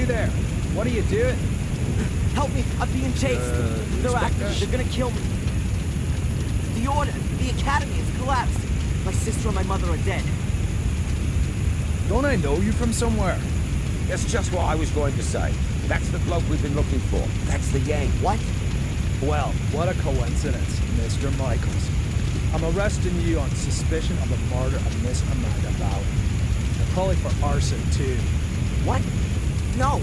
there! What are you doing? Help me! I'm being chased! They're after me. They're gonna kill me. The order, the academy has collapsed. My sister and my mother are dead. Don't I know you from somewhere? That's just what I was going to say. That's the bloke we've been looking for. That's the Yank. What? Well, what a coincidence, Mr. Michaels. I'm arresting you on suspicion of the murder of Miss Amanda Valley. And probably for arson, too. What? No!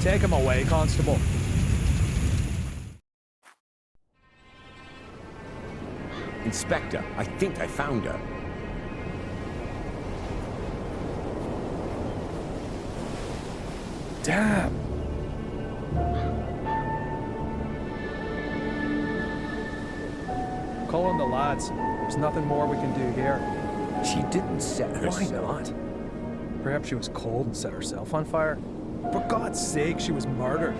Take him away, Constable. Inspector, I think I found her. Damn! Call on the lads. There's nothing more we can do here. She didn't set herself. Why not? Perhaps she was cold and set herself on fire. For God's sake, she was murdered.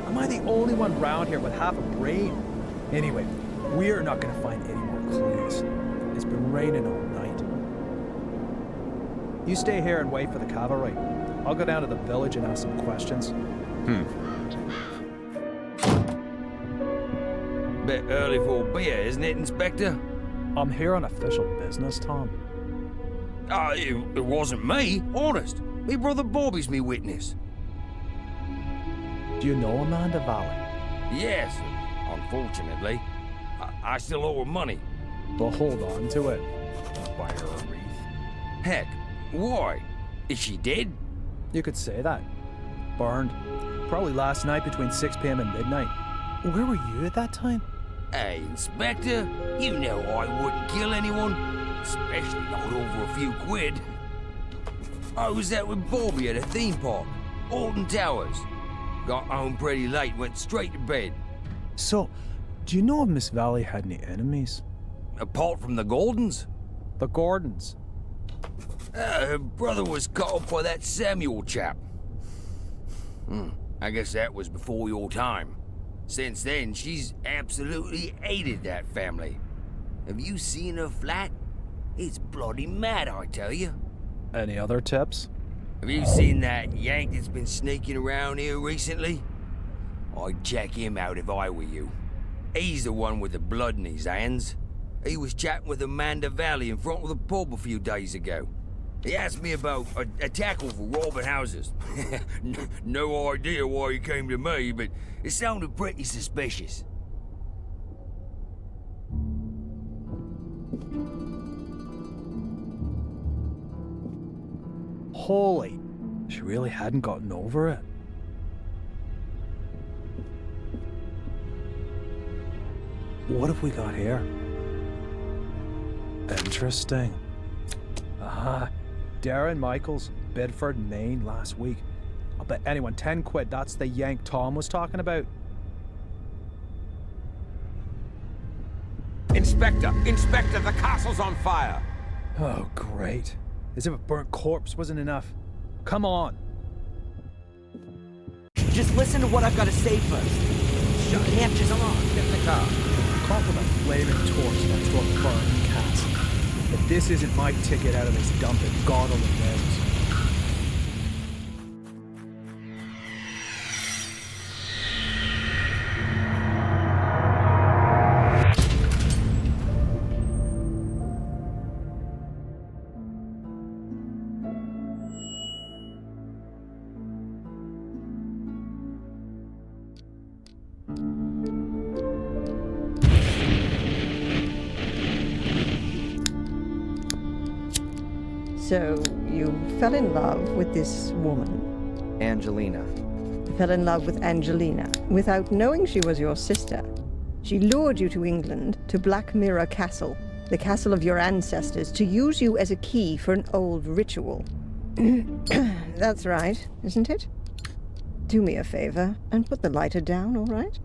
Am I the only one round here with half a brain? Anyway, we're not gonna find any more clues. It's been raining all night. You stay here and wait for the cavalry. I'll go down to the village and ask some questions. Bit early for a beer, isn't it, Inspector? I'm here on official business, Tom. It wasn't me, honest. Me brother Bobby's me witness. Do you know Amanda Valley? Yes, unfortunately. I still owe her money. But hold on to it. Buy her a wreath. Heck, why? Is she dead? You could say that. Burned. Probably last night between 6 p.m. and midnight. Where were you at that time? Hey, Inspector, you know I wouldn't kill anyone. Especially not over a few quid. I was out with Bobby at a theme park, Alton Towers. Got home pretty late, went straight to bed. So, do you know if Miss Valley had any enemies? Apart from the Gordons? The Gordons. Her brother was cut off by that Samuel chap. I guess that was before your time. Since then, she's absolutely hated that family. Have you seen her flat? It's bloody mad, I tell you. Any other tips? Have you seen that Yank that's been sneaking around here recently? I'd check him out if I were you. He's the one with the blood in his hands. He was chatting with Amanda Valley in front of the pub a few days ago. He asked me about a tackle for robbing houses. No idea why he came to me, but it sounded pretty suspicious. Holy, she really hadn't gotten over it. What have we got here? Interesting. Aha. Darren Michaels, Bedford, Maine, last week. I'll bet anyone 10 quid that's the Yank Tom was talking about. Inspector! Inspector, the castle's on fire! Oh, great. As if a burnt corpse wasn't enough. Come on. Just listen to what I've got to say first. You can't just... Come on, get in the car. Caught with a flaming torch next to a burning castle. If this isn't my ticket out of this dump, then God only knows. So, you fell in love with this woman? Angelina. Fell in love with Angelina, without knowing she was your sister. She lured you to England, to Black Mirror Castle, the castle of your ancestors, to use you as a key for an old ritual. That's right, isn't it? Do me a favor, and put the lighter down, all right?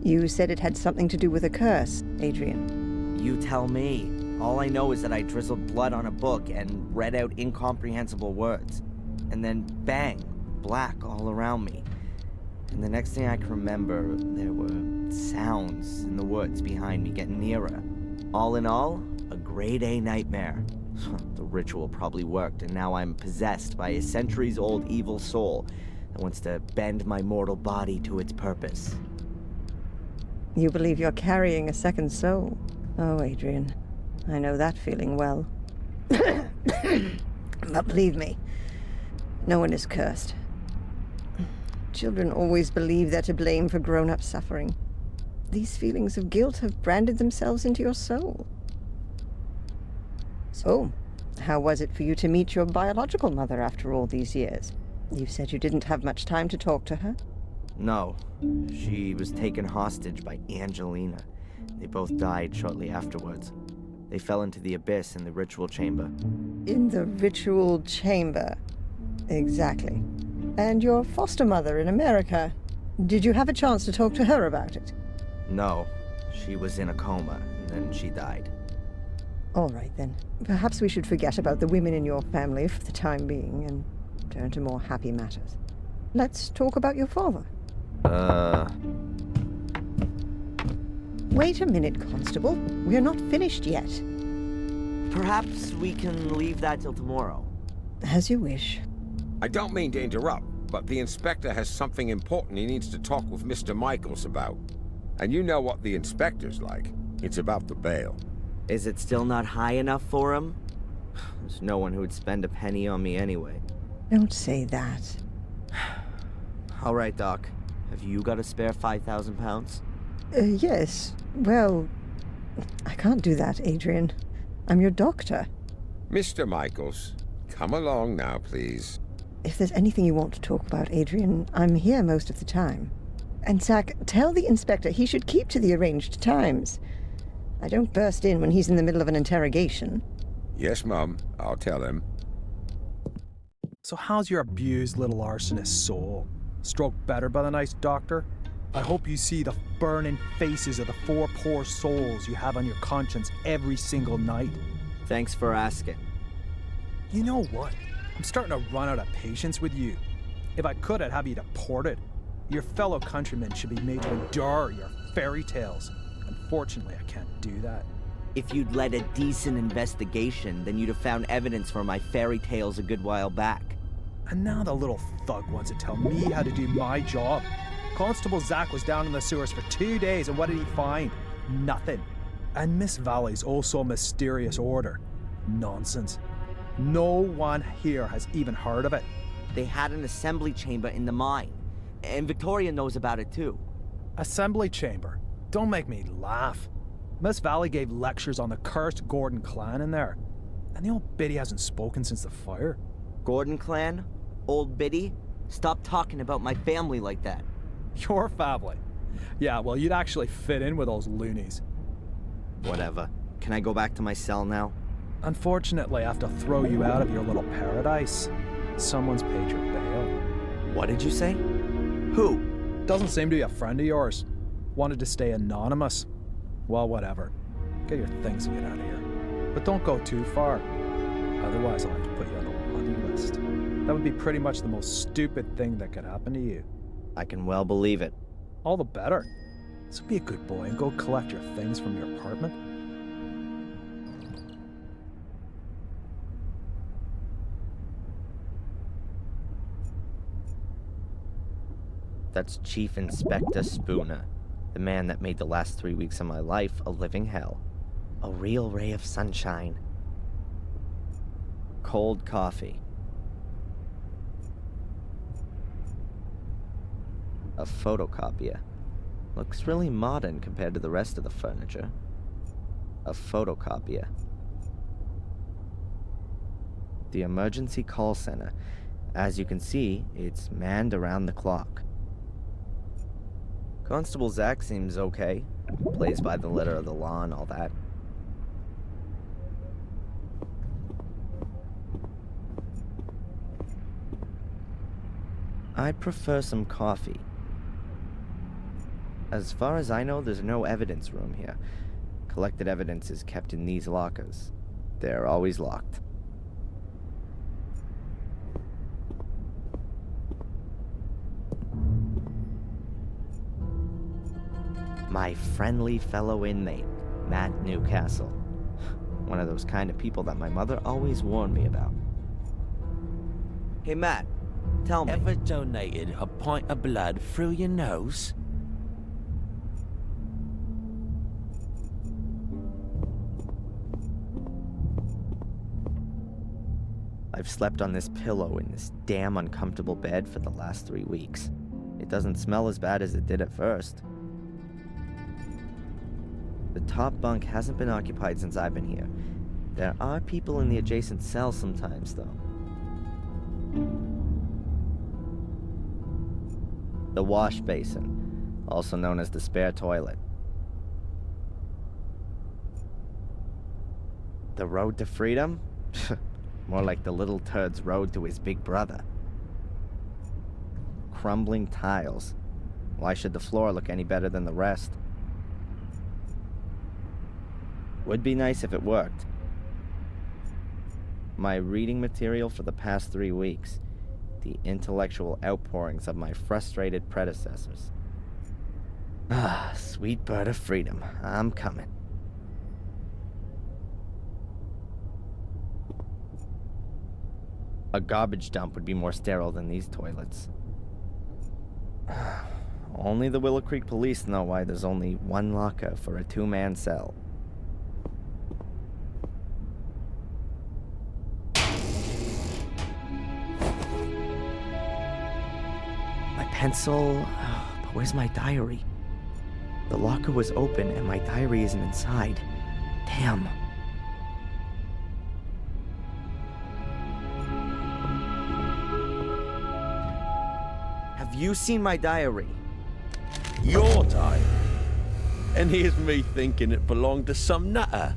You said it had something to do with a curse, Adrian. You tell me. All I know is that I drizzled blood on a book and read out incomprehensible words. And then bang, black all around me. And the next thing I can remember, there were sounds in the woods behind me getting nearer. All in all, a grade A nightmare. The ritual probably worked, and now I'm possessed by a centuries-old evil soul that wants to bend my mortal body to its purpose. You believe you're carrying a second soul? Oh, Adrian, I know that feeling well. But believe me, no one is cursed. Children always believe they're to blame for grown-up suffering. These feelings of guilt have branded themselves into your soul. So, how was it for you to meet your biological mother after all these years? You said you didn't have much time to talk to her. No, she was taken hostage by Angelina. They both died shortly afterwards. They fell into the abyss in the ritual chamber. In the ritual chamber. Exactly. And your foster mother in America. Did you have a chance to talk to her about it? No, she was in a coma, and then she died. All right, then. Perhaps we should forget about the women in your family for the time being and turn to more happy matters. Let's talk about your father. Wait a minute, Constable. We're not finished yet. Perhaps we can leave that till tomorrow. As you wish. I don't mean to interrupt, but the inspector has something important he needs to talk with Mr. Michaels about. And you know what the inspector's like. It's about the bail. Is it still not high enough for him? There's no one who would spend a penny on me anyway. Don't say that. All right, Doc. Have you got a spare 5,000 pounds? Yes. Well, I can't do that, Adrian. I'm your doctor. Mr. Michaels, come along now, please. If there's anything you want to talk about, Adrian, I'm here most of the time. And Zach, tell the inspector he should keep to the arranged times. I don't burst in when he's in the middle of an interrogation. Yes, Mum. I'll tell him. So how's your abused little arsonist soul? Stroke better by the nice doctor? I hope you see the burning faces of the 4 poor souls you have on your conscience every single night. Thanks for asking. You know what? I'm starting to run out of patience with you. If I could, I'd have you deported. Your fellow countrymen should be made to endure your fairy tales. Unfortunately, I can't do that. If you'd led a decent investigation, then you'd have found evidence for my fairy tales a good while back. And now the little thug wants to tell me how to do my job. Constable Zach was down in the sewers for 2 days, and what did he find? Nothing. And Miss Valley's also mysterious order. Nonsense. No one here has even heard of it. They had an assembly chamber in the mine, and Victoria knows about it too. Assembly chamber? Don't make me laugh. Miss Valley gave lectures on the cursed Gordon clan in there. And the old biddy hasn't spoken since the fire. Gordon clan? Old Biddy? Stop talking about my family like that. Your family? Yeah, well, you'd actually fit in with those loonies. Whatever. Can I go back to my cell now? Unfortunately, I have to throw you out of your little paradise. Someone's paid your bail. What did you say? Who? Doesn't seem to be a friend of yours. Wanted to stay anonymous. Well, whatever. Get your things and get out of here. But don't go too far. Otherwise, I'll have to put you on the naughty list. That would be pretty much the most stupid thing that could happen to you. I can well believe it. All the better. So be a good boy and go collect your things from your apartment. That's Chief Inspector Spooner, the man that made the last 3 weeks of my life a living hell. A real ray of sunshine. Cold coffee. A photocopier. Looks really modern compared to the rest of the furniture. A photocopier. The emergency call center. As you can see, it's manned around the clock. Constable Zach seems okay. Plays by the letter of the law and all that. I'd prefer some coffee. As far as I know, there's no evidence room here. Collected evidence is kept in these lockers. They're always locked. My friendly fellow inmate, Matt Newcastle. One of those kind of people that my mother always warned me about. Hey, Matt, tell me. Ever donated a pint of blood through your nose? I've slept on this pillow in this damn uncomfortable bed for the last 3 weeks. It doesn't smell as bad as it did at first. The top bunk hasn't been occupied since I've been here. There are people in the adjacent cell sometimes, though. The wash basin, also known as the spare toilet. The road to freedom? More like the little turd's road to his big brother. Crumbling tiles. Why should the floor look any better than the rest? Would be nice if it worked. My reading material for the past 3 weeks. The intellectual outpourings of my frustrated predecessors. Ah, sweet bird of freedom. I'm coming. A garbage dump would be more sterile than these toilets. Only the Willow Creek police know why there's only one locker for a 2-man cell. My pencil... but where's my diary? The locker was open and my diary isn't inside. Damn. Have you seen my diary? Your diary? And here's me thinking it belonged to some nutter.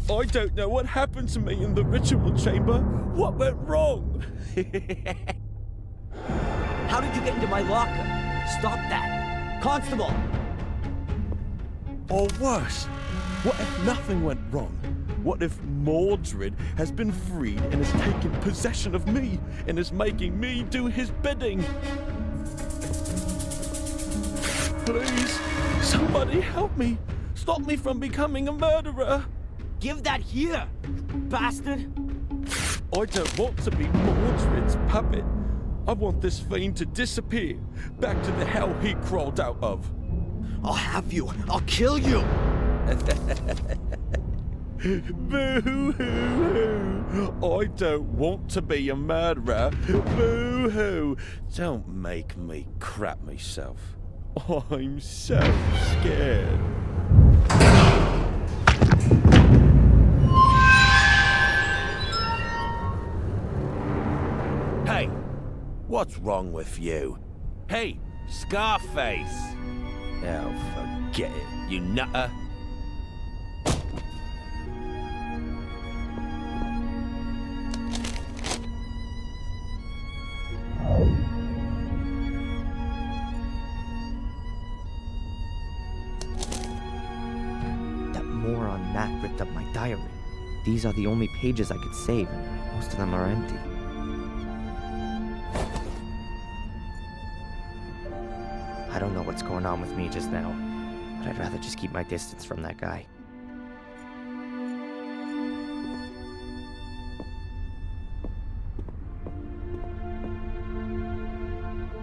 I don't know what happened to me in the ritual chamber. What went wrong? How did you get into my locker? Stop that! Constable! Or worse, what if nothing went wrong? What if Mordred has been freed and has taken possession of me and is making me do his bidding? Please, somebody help me. Stop me from becoming a murderer. Give that here, bastard! I don't want to be Mordred's puppet. I want this fiend to disappear, back to the hell he crawled out of. I'll have you! I'll kill you! Boo-hoo-hoo! I don't want to be a murderer. Boo-hoo! Don't make me crap myself. I'm so scared. Hey, what's wrong with you? Hey, Scarface! Oh, forget it, you nutter. That moron Matt ripped up my diary. These are the only pages I could save, and most of them are empty. I don't know what's going on with me just now, but I'd rather just keep my distance from that guy.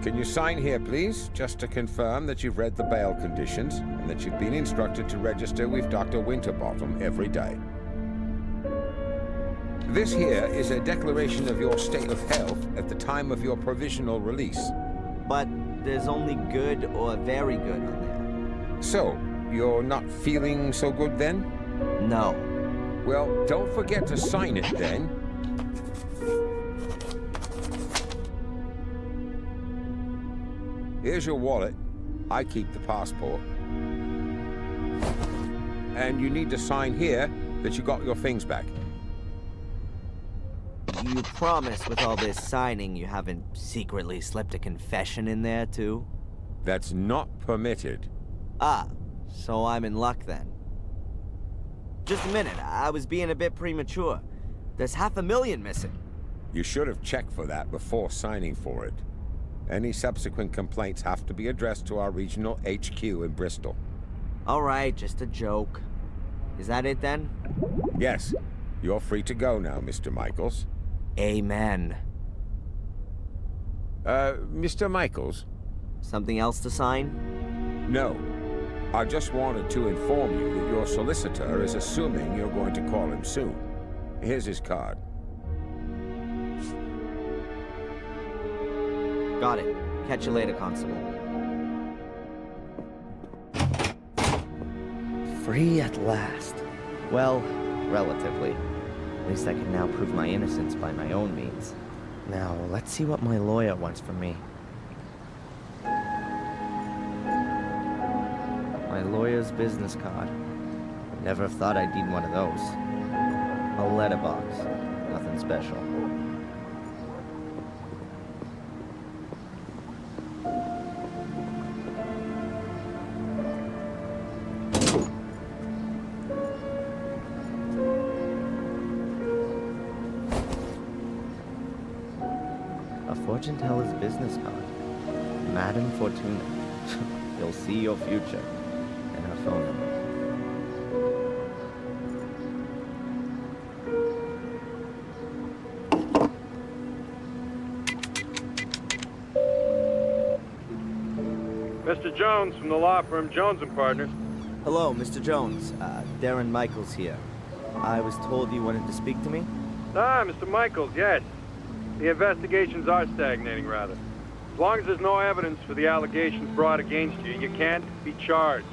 Can you sign here, please? Just to confirm that you've read the bail conditions and that you've been instructed to register with Dr. Winterbottom every day. This here is a declaration of your state of health at the time of your provisional release. But there's only good or very good on there. So, you're not feeling so good then? No. Well, don't forget to sign it then. Here's your wallet. I keep the passport. And you need to sign here that you got your things back. You promise with all this signing you haven't secretly slipped a confession in there, too? That's not permitted. Ah, so I'm in luck then. Just a minute, I was being a bit premature. There's $500,000 missing. You should have checked for that before signing for it. Any subsequent complaints have to be addressed to our regional HQ in Bristol. All right, just a joke. Is that it then? Yes. You're free to go now, Mr. Michaels. Amen. Mr. Michaels? Something else to sign? No. I just wanted to inform you that your solicitor is assuming you're going to call him soon. Here's his card. Got it. Catch you later, Constable. Free at last. Well, relatively. At least I can now prove my innocence by my own means. Now, let's see what my lawyer wants from me. My lawyer's business card. Would never have thought I'd need one of those. A letterbox. Nothing special. A fortune teller's business card. Madame Fortuna. You'll see your future. And her phone number. Mr. Jones from the law firm Jones & Partners. Hello, Mr. Jones. Darren Michaels here. I was told you wanted to speak to me? Ah, Mr. Michaels, yes. The investigations are stagnating, rather. As long as there's no evidence for the allegations brought against you, you can't be charged.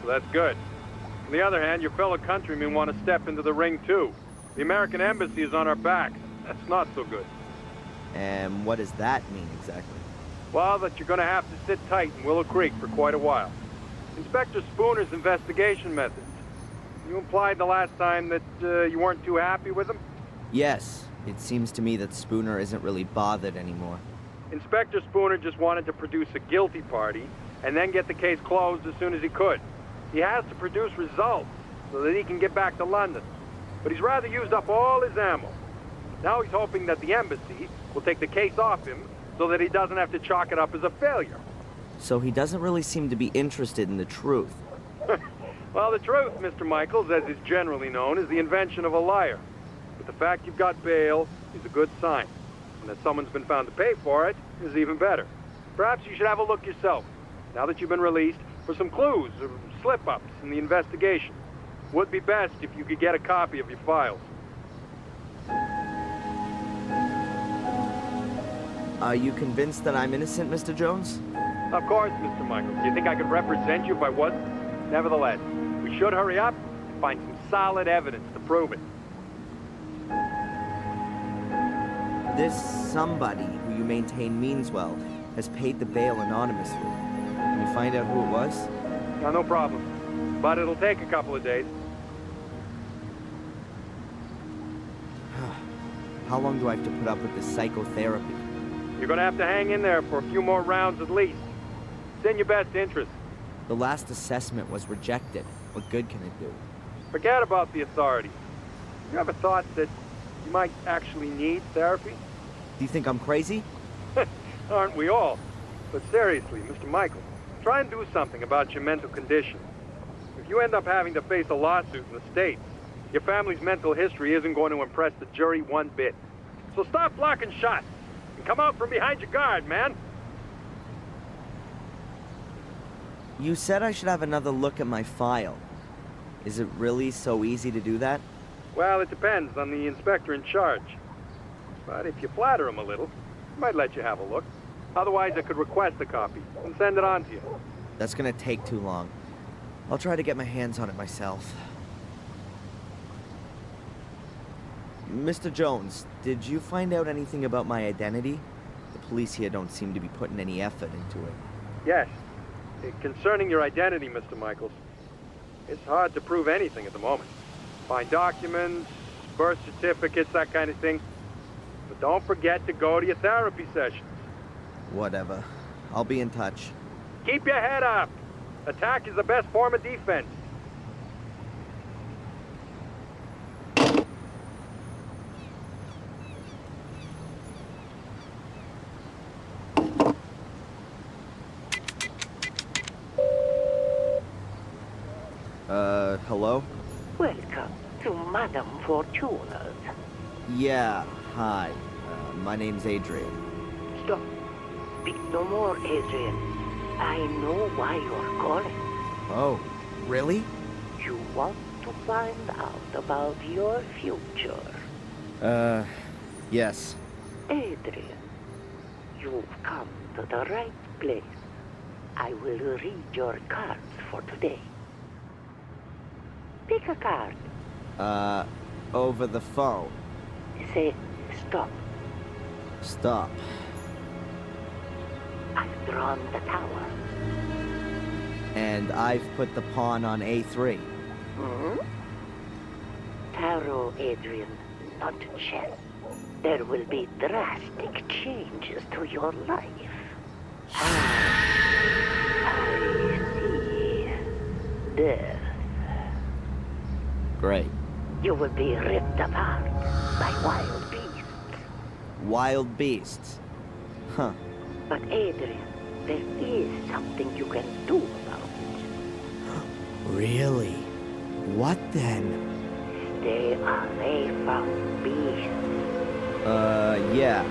So that's good. On the other hand, your fellow countrymen want to step into the ring, too. The American embassy is on our backs. That's not so good. And what does that mean, exactly? Well, that you're going to have to sit tight in Willow Creek for quite a while. Inspector Spooner's investigation methods. You implied the last time that you weren't too happy with them? Yes. It seems to me that Spooner isn't really bothered anymore. Inspector Spooner just wanted to produce a guilty party and then get the case closed as soon as he could. He has to produce results so that he can get back to London. But he's rather used up all his ammo. Now he's hoping that the embassy will take the case off him so that he doesn't have to chalk it up as a failure. So he doesn't really seem to be interested in the truth. Well, the truth, Mr. Michaels, as is generally known, is the invention of a liar. But the fact you've got bail is a good sign. And that someone's been found to pay for it is even better. Perhaps you should have a look yourself, now that you've been released, for some clues or slip-ups in the investigation. Would be best if you could get a copy of your files. Are you convinced that I'm innocent, Mr. Jones? Of course, Mr. Michaels. Do you think I could represent you if I wasn't? Nevertheless, we should hurry up and find some solid evidence to prove it. This somebody who you maintain means well has paid the bail anonymously. Can you find out who it was? No problem. But it'll take a couple of days. How long do I have to put up with this psychotherapy? You're gonna have to hang in there for a few more rounds at least. It's in your best interest. The last assessment was rejected. What good can it do? Forget about the authorities. You ever thought that you might actually need therapy? Do you think I'm crazy? Aren't we all? But seriously, Mr. Michael, try and do something about your mental condition. If you end up having to face a lawsuit in the States, your family's mental history isn't going to impress the jury one bit. So stop blocking shots and come out from behind your guard, man. You said I should have another look at my file. Is it really so easy to do that? Well, it depends on the inspector in charge. But if you flatter him a little, he might let you have a look. Otherwise, I could request a copy and send it on to you. That's gonna take too long. I'll try to get my hands on it myself. Mr. Jones, did you find out anything about my identity? The police here don't seem to be putting any effort into it. Yes. Concerning your identity, Mr. Michaels, it's hard to prove anything at the moment. Find documents, birth certificates, that kind of thing. But don't forget to go to your therapy sessions. Whatever. I'll be in touch. Keep your head up. Attack is the best form of defense. Hello? Well, to Madame Fortuna's. Yeah, hi. My name's Adrian. Stop. Speak no more, Adrian. I know why you're calling. Oh, really? You want to find out about your future. Yes. Adrian, you've come to the right place. I will read your cards for today. Pick a card. Over the phone. Say stop. Stop. I've drawn the tower. And I've put the pawn on A3. Hmm? Tarot, Adrian, not chess. There will be drastic changes to your life. I see. Death. Great. You will be ripped apart by wild beasts. Wild beasts. Huh. But Adrian, there is something you can do about it. Really? What then? Stay away from beasts. Yeah.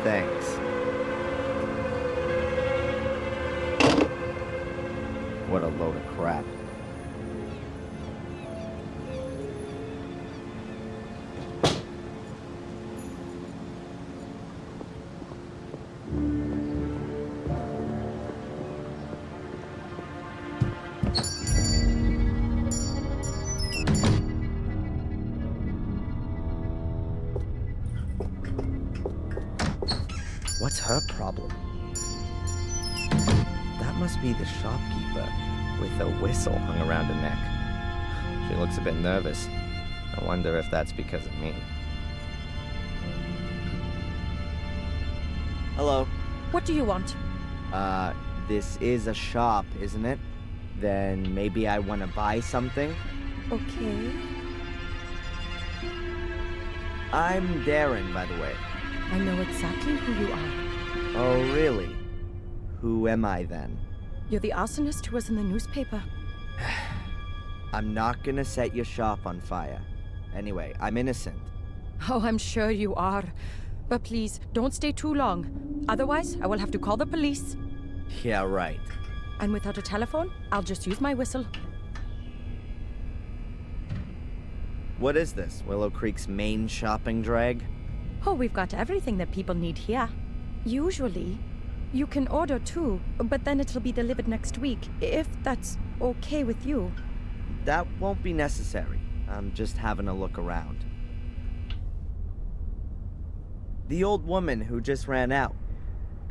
Thanks. What a load of crap. What's her problem? That must be the shopkeeper with a whistle hung around her neck. She looks a bit nervous. I wonder if that's because of me. Hello. What do you want? This is a shop, isn't it? Then maybe I want to buy something? Okay. I'm Darren, by the way. I know exactly who you are. Oh, really? Who am I then? You're the arsonist who was in the newspaper. I'm not gonna set your shop on fire. Anyway, I'm innocent. Oh, I'm sure you are. But please, don't stay too long. Otherwise, I will have to call the police. Yeah, right. And without a telephone, I'll just use my whistle. What is this? Willow Creek's main shopping drag? Oh, we've got everything that people need here. Usually, you can order too, but then it'll be delivered next week, if that's okay with you. That won't be necessary. I'm just having a look around. The old woman who just ran out.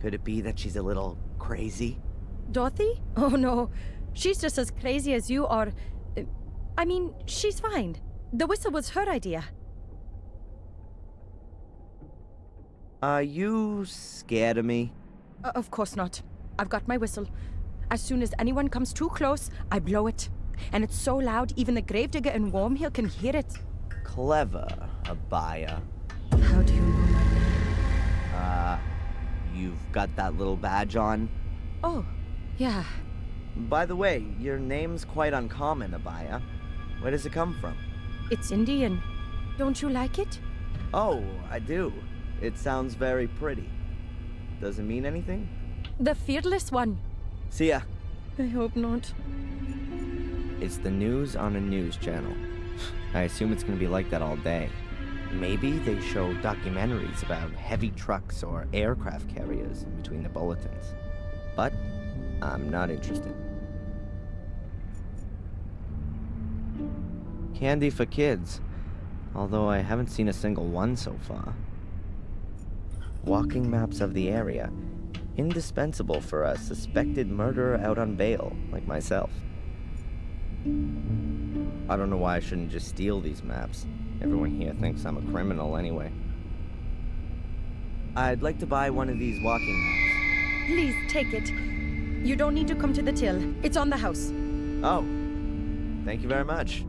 Could it be that she's a little crazy? Dorothy? Oh no, she's just as crazy as you are. I mean, she's fine. The whistle was her idea. Are you scared of me? Of course not. I've got my whistle. As soon as anyone comes too close, I blow it. And it's so loud, even the gravedigger in Wormhill can hear it. Clever, Abaya. How do you know my name? You've got that little badge on? Oh, yeah. By the way, your name's quite uncommon, Abaya. Where does it come from? It's Indian. Don't you like it? Oh, I do. It sounds very pretty. Does it mean anything? The fearless one. See ya. I hope not. It's the news on a news channel. I assume it's gonna be like that all day. Maybe they show documentaries about heavy trucks or aircraft carriers in between the bulletins. But I'm not interested. Candy for kids, although I haven't seen a single one so far. Walking maps of the area, indispensable for a suspected murderer out on bail, like myself. I don't know why I shouldn't just steal these maps. Everyone here thinks I'm a criminal anyway. I'd like to buy one of these walking maps. Please, take it. You don't need to come to the till. It's on the house. Oh, thank you very much.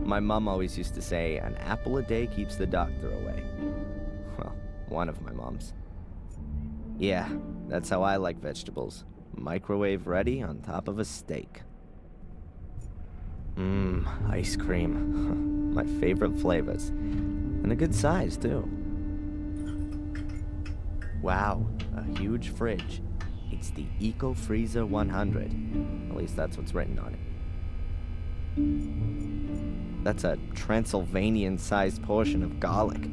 My mom always used to say, an apple a day keeps the doctor away. Well, one of my moms. Yeah, that's how I like vegetables. microwave ready on top of a steak. Ice cream. My favorite flavors. And a good size, too. Wow, a huge fridge. It's the Eco Freezer 100. At least that's what's written on it. That's a Transylvanian-sized portion of garlic.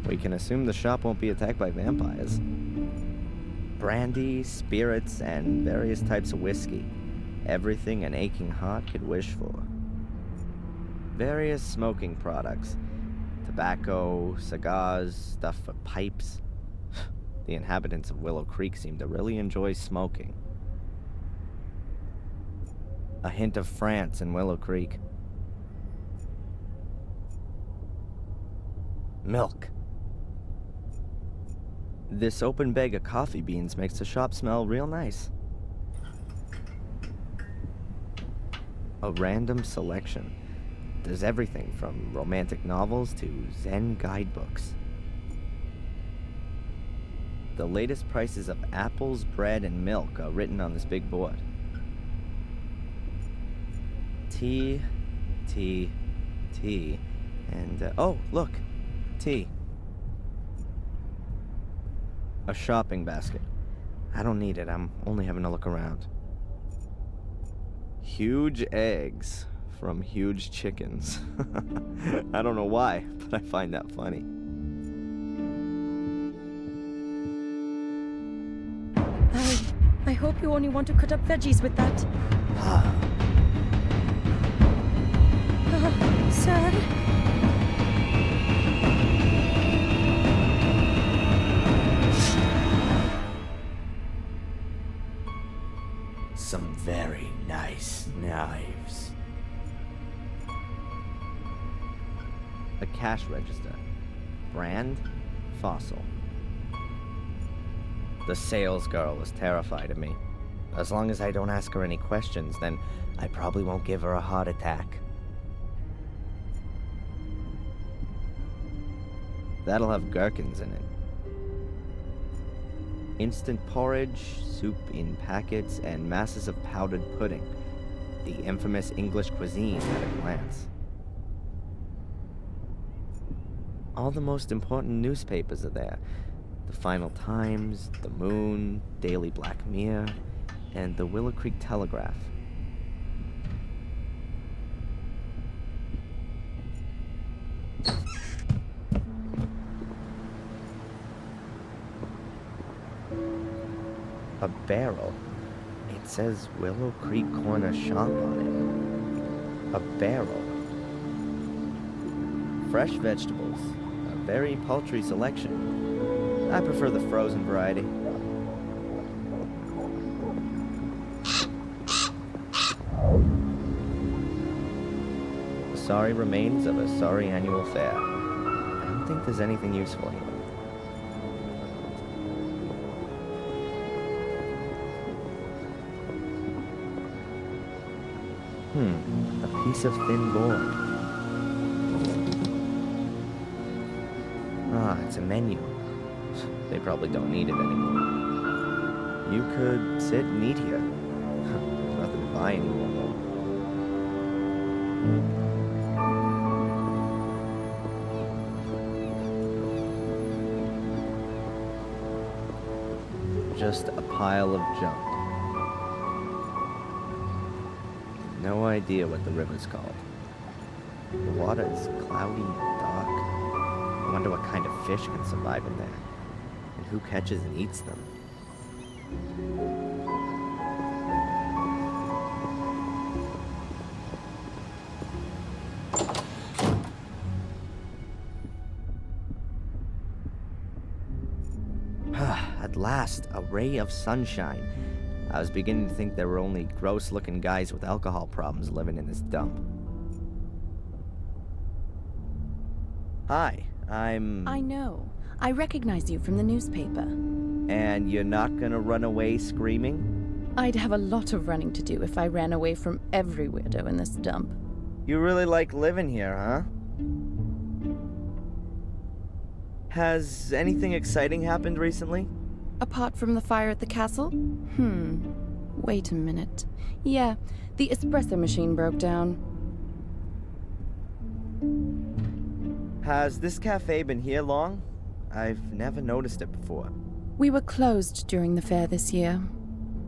We can assume the shop won't be attacked by vampires. Brandy, spirits, and various types of whiskey. Everything an aching heart could wish for. Various smoking products. Tobacco, cigars, stuff for pipes. The inhabitants of Willow Creek seem to really enjoy smoking. A hint of France in Willow Creek. Milk. This open bag of coffee beans makes the shop smell real nice. A random selection. There's everything from romantic novels to Zen guidebooks. The latest prices of apples, bread, and milk are written on this big board. Tea, and oh, look, tea. A shopping basket. I don't need it, I'm only having a look around. Huge eggs from huge chickens. I don't know why, but I find that funny. I hope you only want to cut up veggies with that. Sir? Some very nice knives. A cash register. Brand? Fossil. The sales girl is terrified of me. As long as I don't ask her any questions, then I probably won't give her a heart attack. That'll have gherkins in it. Instant porridge, soup in packets, and masses of powdered pudding. The infamous English cuisine at a glance. All the most important newspapers are there. The Final Times, The Moon, Daily Black Mirror, and the Willow Creek Telegraph. A barrel. It says Willow Creek Corner Shop on it. A barrel. Fresh vegetables. A very paltry selection. I prefer the frozen variety. The sorry remains of a sorry annual fair. I don't think there's anything useful here. A piece of thin board. Ah, it's a menu. They probably don't need it anymore. You could sit and eat here. There's nothing to buy anymore, though. Just a pile of junk. No idea what the river's called. The water is cloudy and dark. I wonder what kind of fish can survive in there. And who catches and eats them? At last, a ray of sunshine. I was beginning to think there were only gross-looking guys with alcohol problems living in this dump. Hi, I know. I recognize you from the newspaper. And you're not gonna run away screaming? I'd have a lot of running to do if I ran away from every weirdo in this dump. You really like living here, huh? Has anything exciting happened recently? Apart from the fire at the castle? Wait a minute. Yeah, the espresso machine broke down. Has this cafe been here long? I've never noticed it before. We were closed during the fair this year.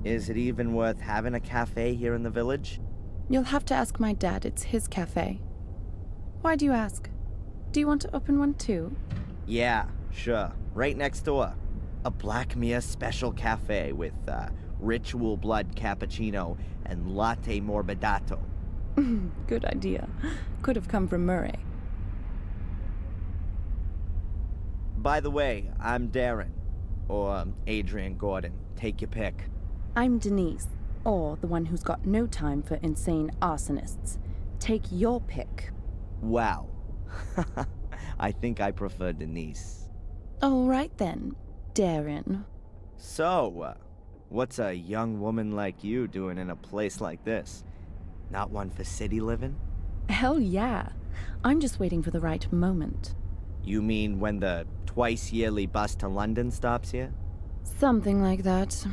Is it even worth having a cafe here in the village? You'll have to ask my dad. It's his cafe. Why do you ask? Do you want to open one too? Yeah, sure. Right next door. A Black Mere special cafe with ritual blood cappuccino and latte morbidato. Good idea. Could have come from Murray. By the way, I'm Darren. Or Adrian Gordon. Take your pick. I'm Denise, or the one who's got no time for insane arsonists. Take your pick. Wow. I think I prefer Denise. All right then, Darren. So, what's a young woman like you doing in a place like this? Not one for city living? Hell yeah. I'm just waiting for the right moment. You mean when the twice-yearly bus to London stops here? Something like that.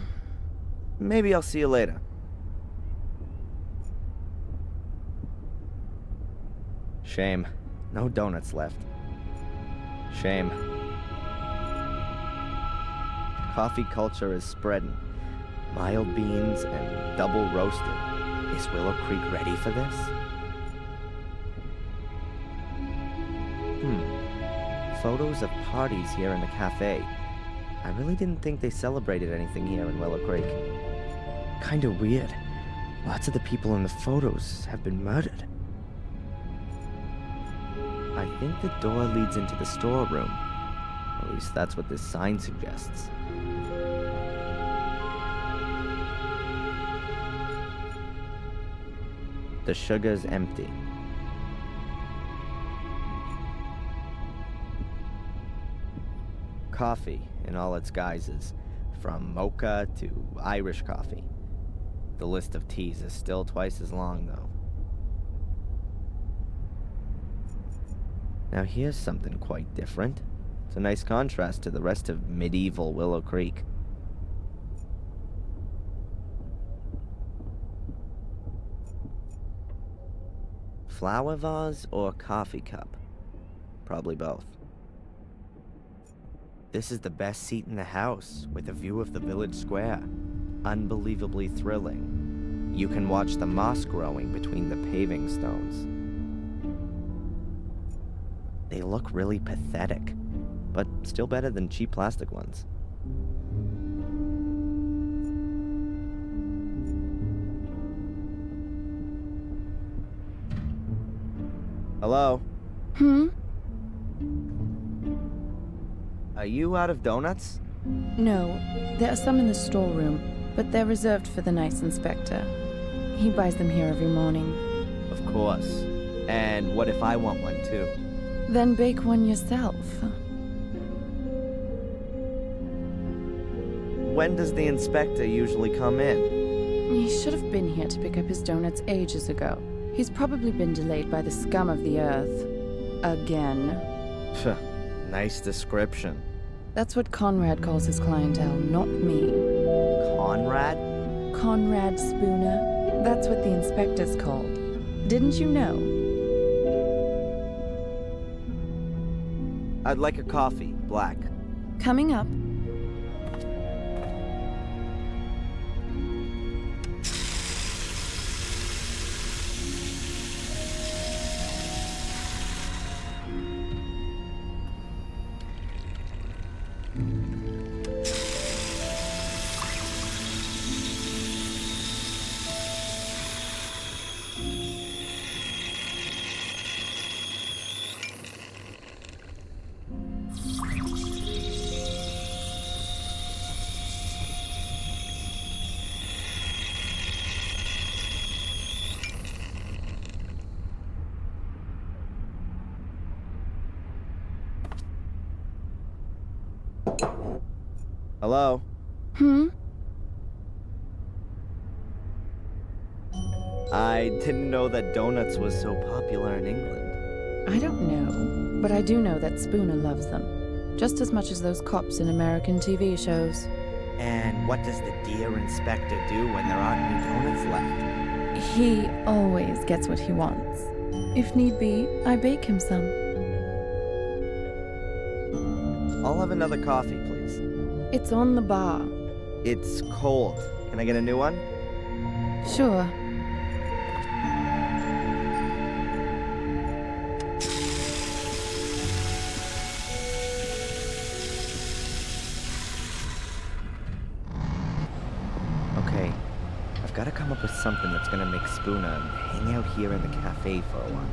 Maybe I'll see you later. Shame. No donuts left. Shame. Coffee culture is spreading. Mild beans and double roasted. Is Willow Creek ready for this? Photos of parties here in the cafe. I really didn't think they celebrated anything here in Willow Creek. Kinda weird. Lots of the people in the photos have been murdered. I think the door leads into the storeroom. At least that's what this sign suggests. The sugar's empty. Coffee in all its guises, from mocha to Irish coffee. The list of teas is still twice as long, though. Now here's something quite different. It's a nice contrast to the rest of medieval Willow Creek. Flower vase or coffee cup? Probably both. This is the best seat in the house, with a view of the village square. Unbelievably thrilling. You can watch the moss growing between the paving stones. They look really pathetic, but still better than cheap plastic ones. Hello? Are you out of donuts? No, there are some in the storeroom, but they're reserved for the nice inspector. He buys them here every morning. Of course. And what if I want one too? Then bake one yourself. When does the inspector usually come in? He should have been here to pick up his donuts ages ago. He's probably been delayed by the scum of the earth. Again. Nice description. That's what Conrad calls his clientele, not me. Conrad? Conrad Spooner. That's what the inspector's called. Didn't you know? I'd like a coffee, black. Coming up. Hello? I didn't know that donuts was so popular in England. I don't know, but I do know that Spooner loves them. Just as much as those cops in American TV shows. And what does the dear inspector do when there aren't any donuts left? He always gets what he wants. If need be, I bake him some. I'll have another coffee, please. It's on the bar. It's cold. Can I get a new one? Sure. Okay, I've got to come up with something that's gonna make Spooner hang out here in the cafe for a while.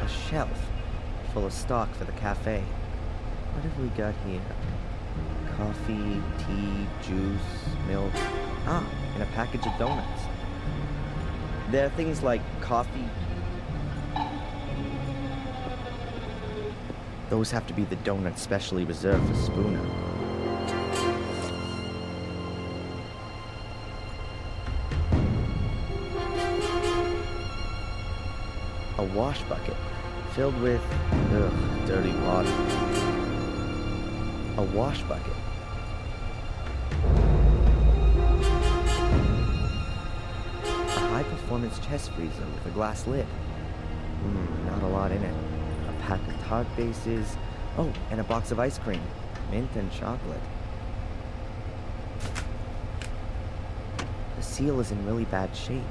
A shelf full of stock for the cafe. What have we got here? Coffee, tea, juice, milk. Ah, and a package of donuts. There are things like coffee. Those have to be the donuts specially reserved for Spooner. A wash bucket filled with, dirty water. A wash bucket. A high-performance chest freezer with a glass lid. Not a lot in it. A pack of tart bases. Oh, and a box of ice cream. Mint and chocolate. The seal is in really bad shape.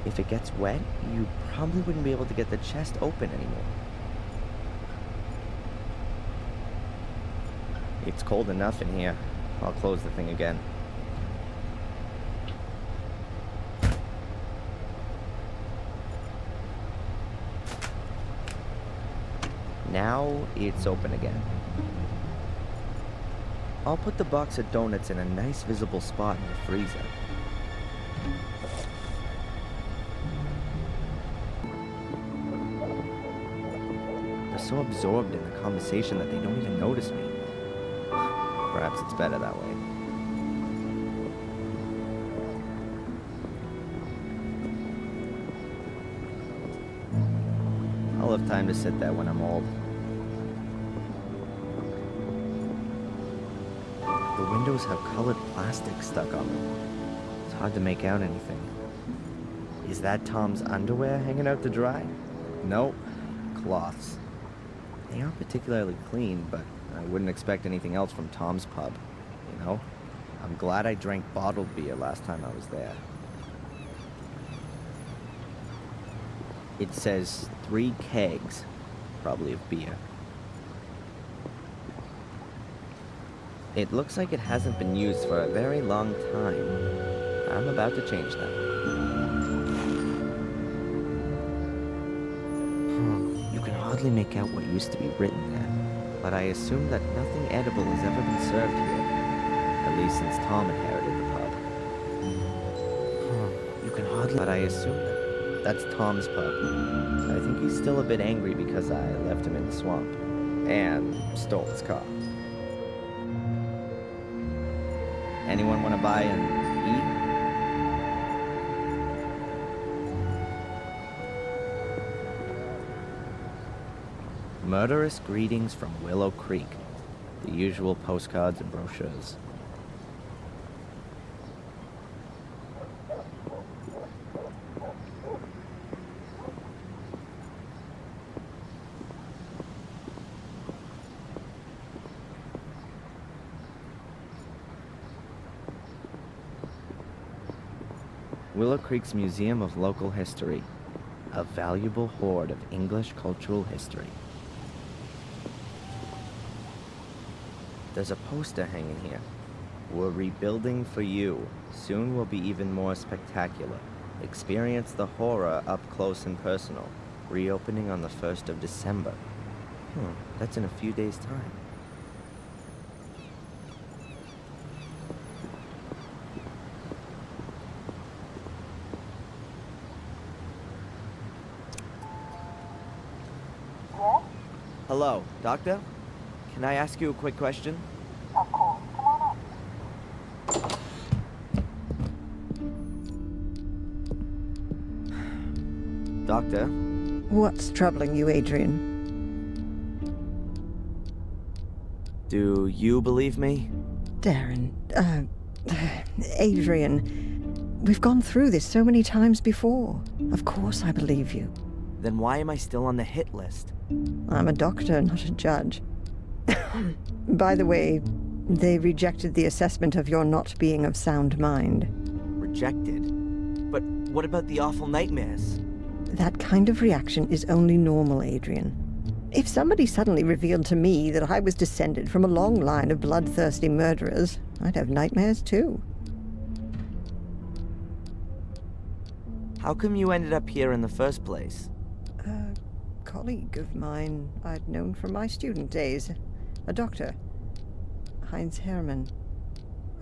If it gets wet, you probably wouldn't be able to get the chest open anymore. It's cold enough in here. I'll close the thing again. Now it's open again. I'll put the box of donuts in a nice visible spot in the freezer. They're so absorbed in the conversation that they don't even notice me. Perhaps it's better that way. I'll have time to sit there when I'm old. The windows have colored plastic stuck on them. It's hard to make out anything. Is that Tom's underwear hanging out to dry? Nope. Cloths. They aren't particularly clean, but I wouldn't expect anything else from Tom's pub, you know? I'm glad I drank bottled beer last time I was there. It says 3 kegs, probably of beer. It looks like it hasn't been used for a very long time. I'm about to change that. You can hardly make out what used to be written there, but I assume that nothing edible has ever been served here, at least since Tom inherited the pub. You can hardly... But I assume that that's Tom's pub. I think he's still a bit angry because I left him in the swamp, and stole his car. Anyone want to buy an E? Murderous greetings from Willow Creek. The usual postcards and brochures. Willow Creek's Museum of Local History. A valuable hoard of English cultural history. There's a poster hanging here. We're rebuilding for you. Soon will be even more spectacular. Experience the horror up close and personal. Reopening on the 1st of December. That's in a few days' time. Yes? Hello, Doctor? Can I ask you a quick question? Of course. Come on Doctor? What's troubling you, Adrian? Do you believe me? Darren, Adrian, we've gone through this so many times before. Of course I believe you. Then why am I still on the hit list? I'm a doctor, not a judge. By the way, they rejected the assessment of your not being of sound mind. Rejected? But what about the awful nightmares? That kind of reaction is only normal, Adrian. If somebody suddenly revealed to me that I was descended from a long line of bloodthirsty murderers, I'd have nightmares too. How come you ended up here in the first place? A colleague of mine I'd known from my student days. A doctor. Heinz Hermann.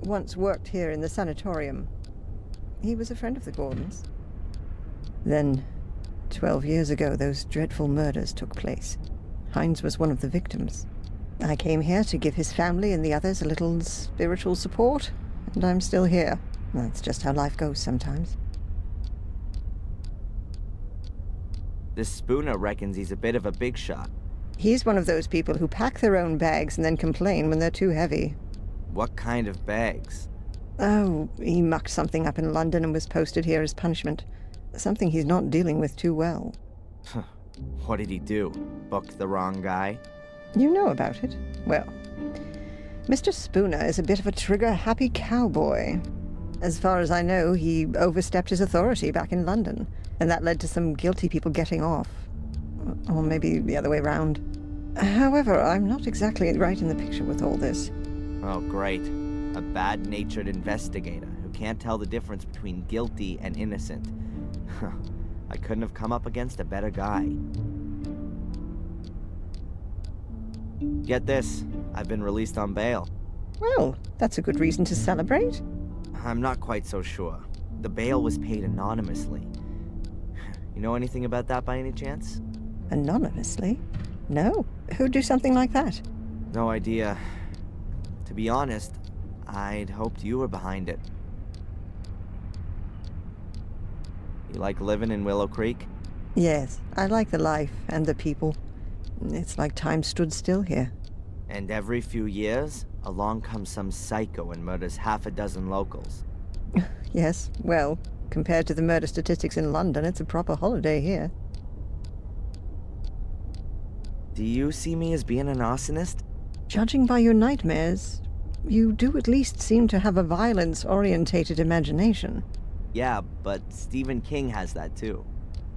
Once worked here in the sanatorium. He was a friend of the Gordons. Then, 12 years ago, those dreadful murders took place. Heinz was one of the victims. I came here to give his family and the others a little spiritual support, and I'm still here. That's just how life goes sometimes. This Spooner reckons he's a bit of a big shot. He's one of those people who pack their own bags and then complain when they're too heavy. What kind of bags? Oh, he mucked something up in London and was posted here as punishment. Something he's not dealing with too well. What did he do? Book the wrong guy? You know about it. Well, Mr. Spooner is a bit of a trigger-happy cowboy. As far as I know, he overstepped his authority back in London, and that led to some guilty people getting off. Or maybe the other way round. However, I'm not exactly right in the picture with all this. Oh, great. A bad-natured investigator who can't tell the difference between guilty and innocent. I couldn't have come up against a better guy. Get this, I've been released on bail. Well, that's a good reason to celebrate. I'm not quite so sure. The bail was paid anonymously. You know anything about that by any chance? Anonymously? No. Who'd do something like that? No idea. To be honest, I'd hoped you were behind it. You like living in Willow Creek? Yes, I like the life and the people. It's like time stood still here. And every few years, along comes some psycho and murders half a dozen locals. Yes, well, compared to the murder statistics in London, it's a proper holiday here. Do you see me as being an arsonist? Judging by your nightmares, you do at least seem to have a violence-orientated imagination. Yeah, but Stephen King has that too.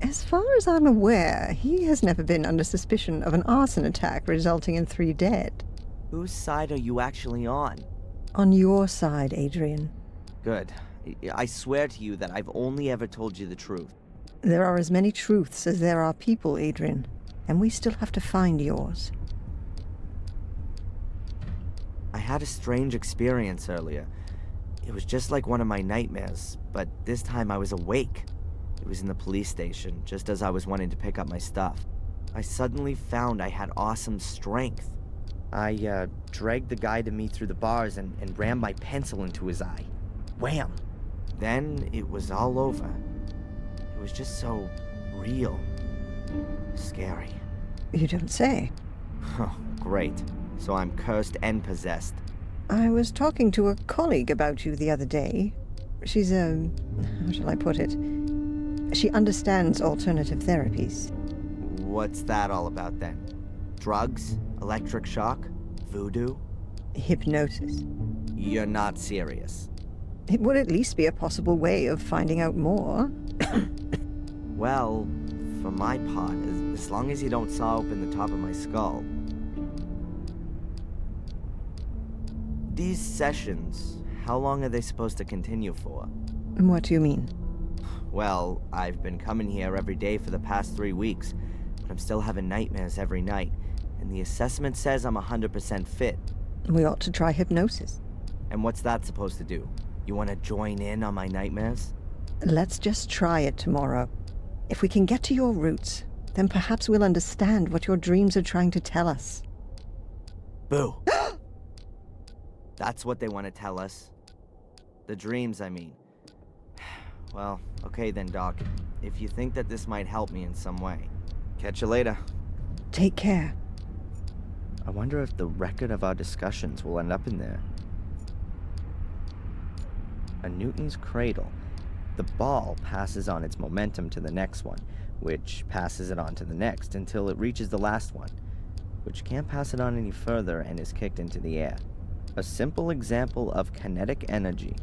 As far as I'm aware, he has never been under suspicion of an arson attack resulting in 3 dead. Whose side are you actually on? On your side, Adrian. Good. I swear to you that I've only ever told you the truth. There are as many truths as there are people, Adrian, and we still have to find yours. I had a strange experience earlier. It was just like one of my nightmares, but this time I was awake. It was in the police station, just as I was wanting to pick up my stuff. I suddenly found I had awesome strength. I dragged the guy to me through the bars and rammed my pencil into his eye. Wham! Then it was all over. It was just so real. Scary. You don't say. Oh, great. So I'm cursed and possessed. I was talking to a colleague about you the other day. She's how shall I put it? She understands alternative therapies. What's that all about then? Drugs? Electric shock? Voodoo? Hypnosis. You're not serious. It would at least be a possible way of finding out more. Well, for my part, as long as you don't saw open the top of my skull. These sessions, how long are they supposed to continue for? What do you mean? Well, I've been coming here every day for the past 3 weeks, but I'm still having nightmares every night, and the assessment says I'm 100% fit. We ought to try hypnosis. And what's that supposed to do? You want to join in on my nightmares? Let's just try it tomorrow. If we can get to your roots, then perhaps we'll understand what your dreams are trying to tell us. Boo! That's what they want to tell us. The dreams, I mean. Well, okay then, Doc. If you think that this might help me in some way. Catch you later. Take care. I wonder if the record of our discussions will end up in there. A Newton's cradle. The ball passes on its momentum to the next one, which passes it on to the next until it reaches the last one, which can't pass it on any further and is kicked into the air. A simple example of kinetic energy,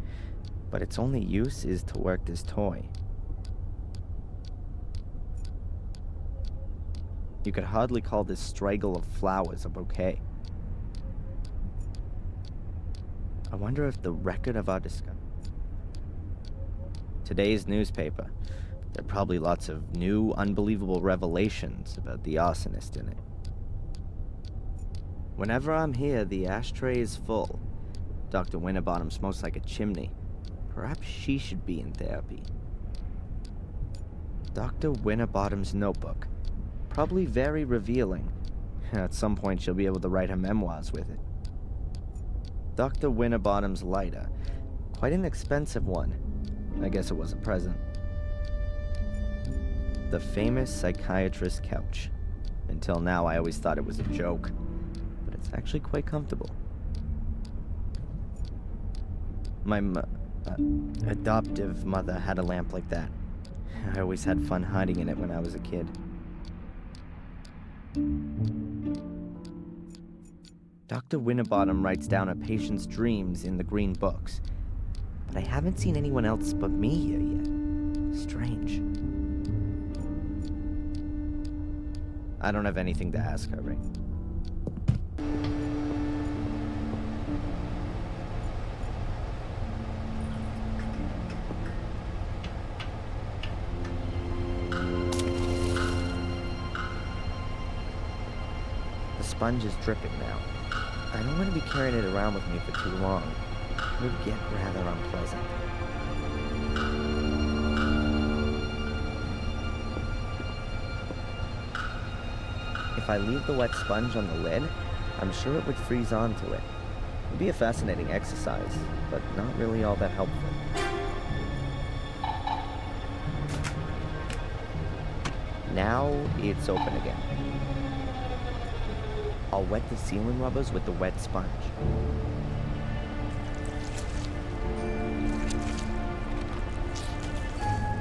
but its only use is to work this toy. You could hardly call this straggle of flowers a bouquet. I wonder if the record of our discovery... Today's newspaper. There are probably lots of new, unbelievable revelations about the arsonist in it. Whenever I'm here, the ashtray is full. Dr. Winterbottom smokes like a chimney. Perhaps she should be in therapy. Dr. Winterbottom's notebook. Probably very revealing. At some point, she'll be able to write her memoirs with it. Dr. Winterbottom's lighter. Quite an expensive one. I guess it was a present. The famous psychiatrist's couch. Until now, I always thought it was a joke. But it's actually quite comfortable. My adoptive mother had a lamp like that. I always had fun hiding in it when I was a kid. Dr. Winterbottom writes down a patient's dreams in the green books. But I haven't seen anyone else but me here yet. Strange. I don't have anything to ask her, Ray. The sponge is dripping now. I don't want to be carrying it around with me for too long. It would get rather unpleasant. If I leave the wet sponge on the lid, I'm sure it would freeze onto it. It would be a fascinating exercise, but not really all that helpful. Now it's open again. I'll wet the ceiling rubbers with the wet sponge.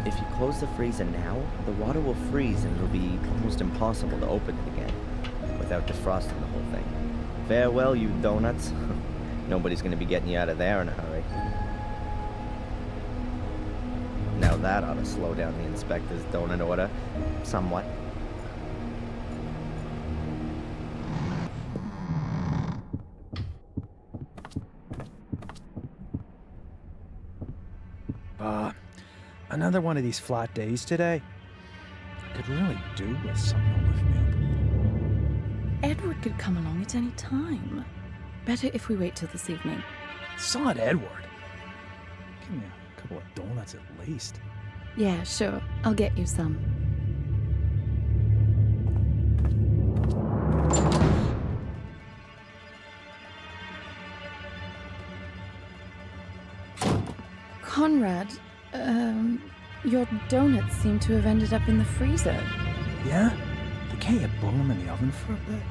If you close the freezer now, the water will freeze and it'll be almost impossible to open it again without defrosting the whole thing. Farewell, you donuts. Nobody's gonna be getting you out of there in a hurry. Now that ought to slow down the inspector's donut order somewhat. Another one of these flat days today. I could really do with something to lift me up. Edward could come along at any time. Better if we wait till this evening. It's not Edward. Give me a couple of donuts at least. Yeah, sure. I'll get you some. Conrad, your donuts seem to have ended up in the freezer. Yeah? But can't you boil them in the oven for a bit?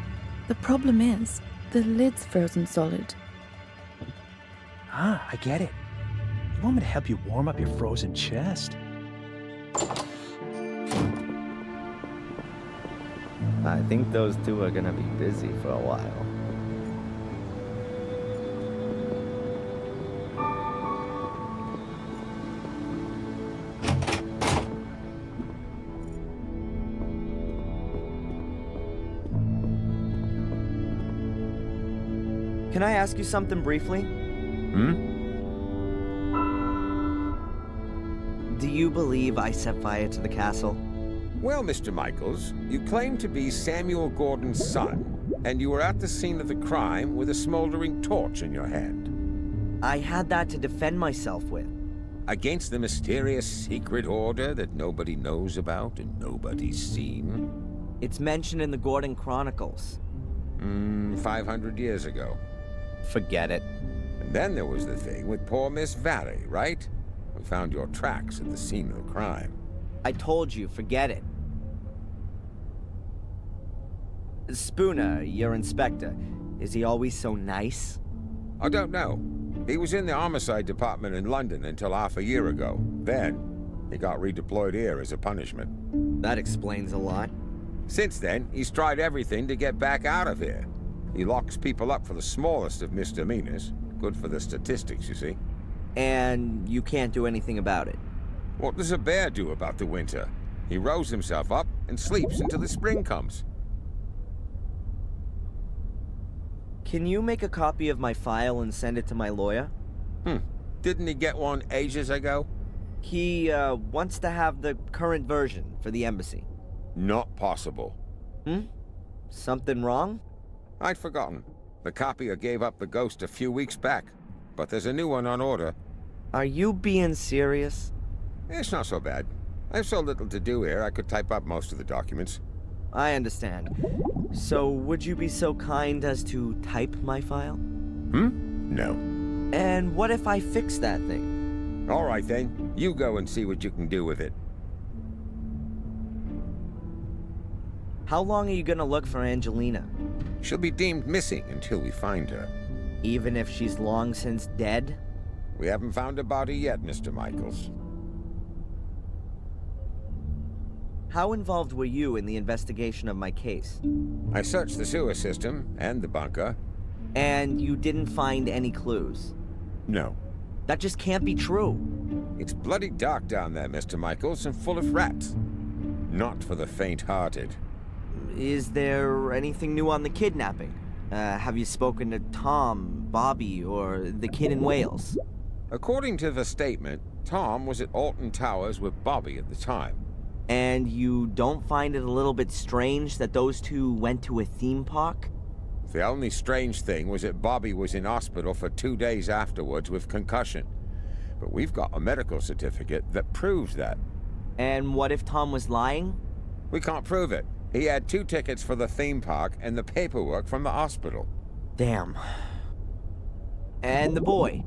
The problem is, the lid's frozen solid. Ah, I get it. You want me to help you warm up your frozen chest? I think those two are gonna be busy for a while. Can I ask you something briefly? Do you believe I set fire to the castle? Well, Mr. Michaels, you claim to be Samuel Gordon's son, and you were at the scene of the crime with a smoldering torch in your hand. I had that to defend myself with. Against the mysterious secret order that nobody knows about and nobody's seen? It's mentioned in the Gordon Chronicles. 500 years ago. Forget it. And then there was the thing with poor Miss Valley, right? We found your tracks at the scene of the crime. I told you, forget it. Spooner, your inspector, is he always so nice? I don't know. He was in the homicide department in London until half a year ago. Then, he got redeployed here as a punishment. That explains a lot. Since then, he's tried everything to get back out of here. He locks people up for the smallest of misdemeanors. Good for the statistics, you see. And you can't do anything about it? What does a bear do about the winter? He rolls himself up and sleeps until the spring comes. Can you make a copy of my file and send it to my lawyer? Didn't he get one ages ago? He, wants to have the current version for the embassy. Not possible. Something wrong? I'd forgotten. The copier gave up the ghost a few weeks back, but there's a new one on order. Are you being serious? It's not so bad. I have so little to do here, I could type up most of the documents. I understand. So, would you be so kind as to type my file? No. And what if I fix that thing? All right then, you go and see what you can do with it. How long are you gonna look for Angelina? She'll be deemed missing until we find her. Even if she's long since dead? We haven't found a body yet, Mr. Michaels. How involved were you in the investigation of my case? I searched the sewer system and the bunker. And you didn't find any clues? No. That just can't be true. It's bloody dark down there, Mr. Michaels, and full of rats. Not for the faint-hearted. Is there anything new on the kidnapping? Have you spoken to Tom, Bobby, or the kid in Wales? According to the statement, Tom was at Alton Towers with Bobby at the time. And you don't find it a little bit strange that those two went to a theme park? The only strange thing was that Bobby was in hospital for 2 days afterwards with concussion. But we've got a medical certificate that proves that. And what if Tom was lying? We can't prove it. He had 2 tickets for the theme park and the paperwork from the hospital. Damn. And the boy?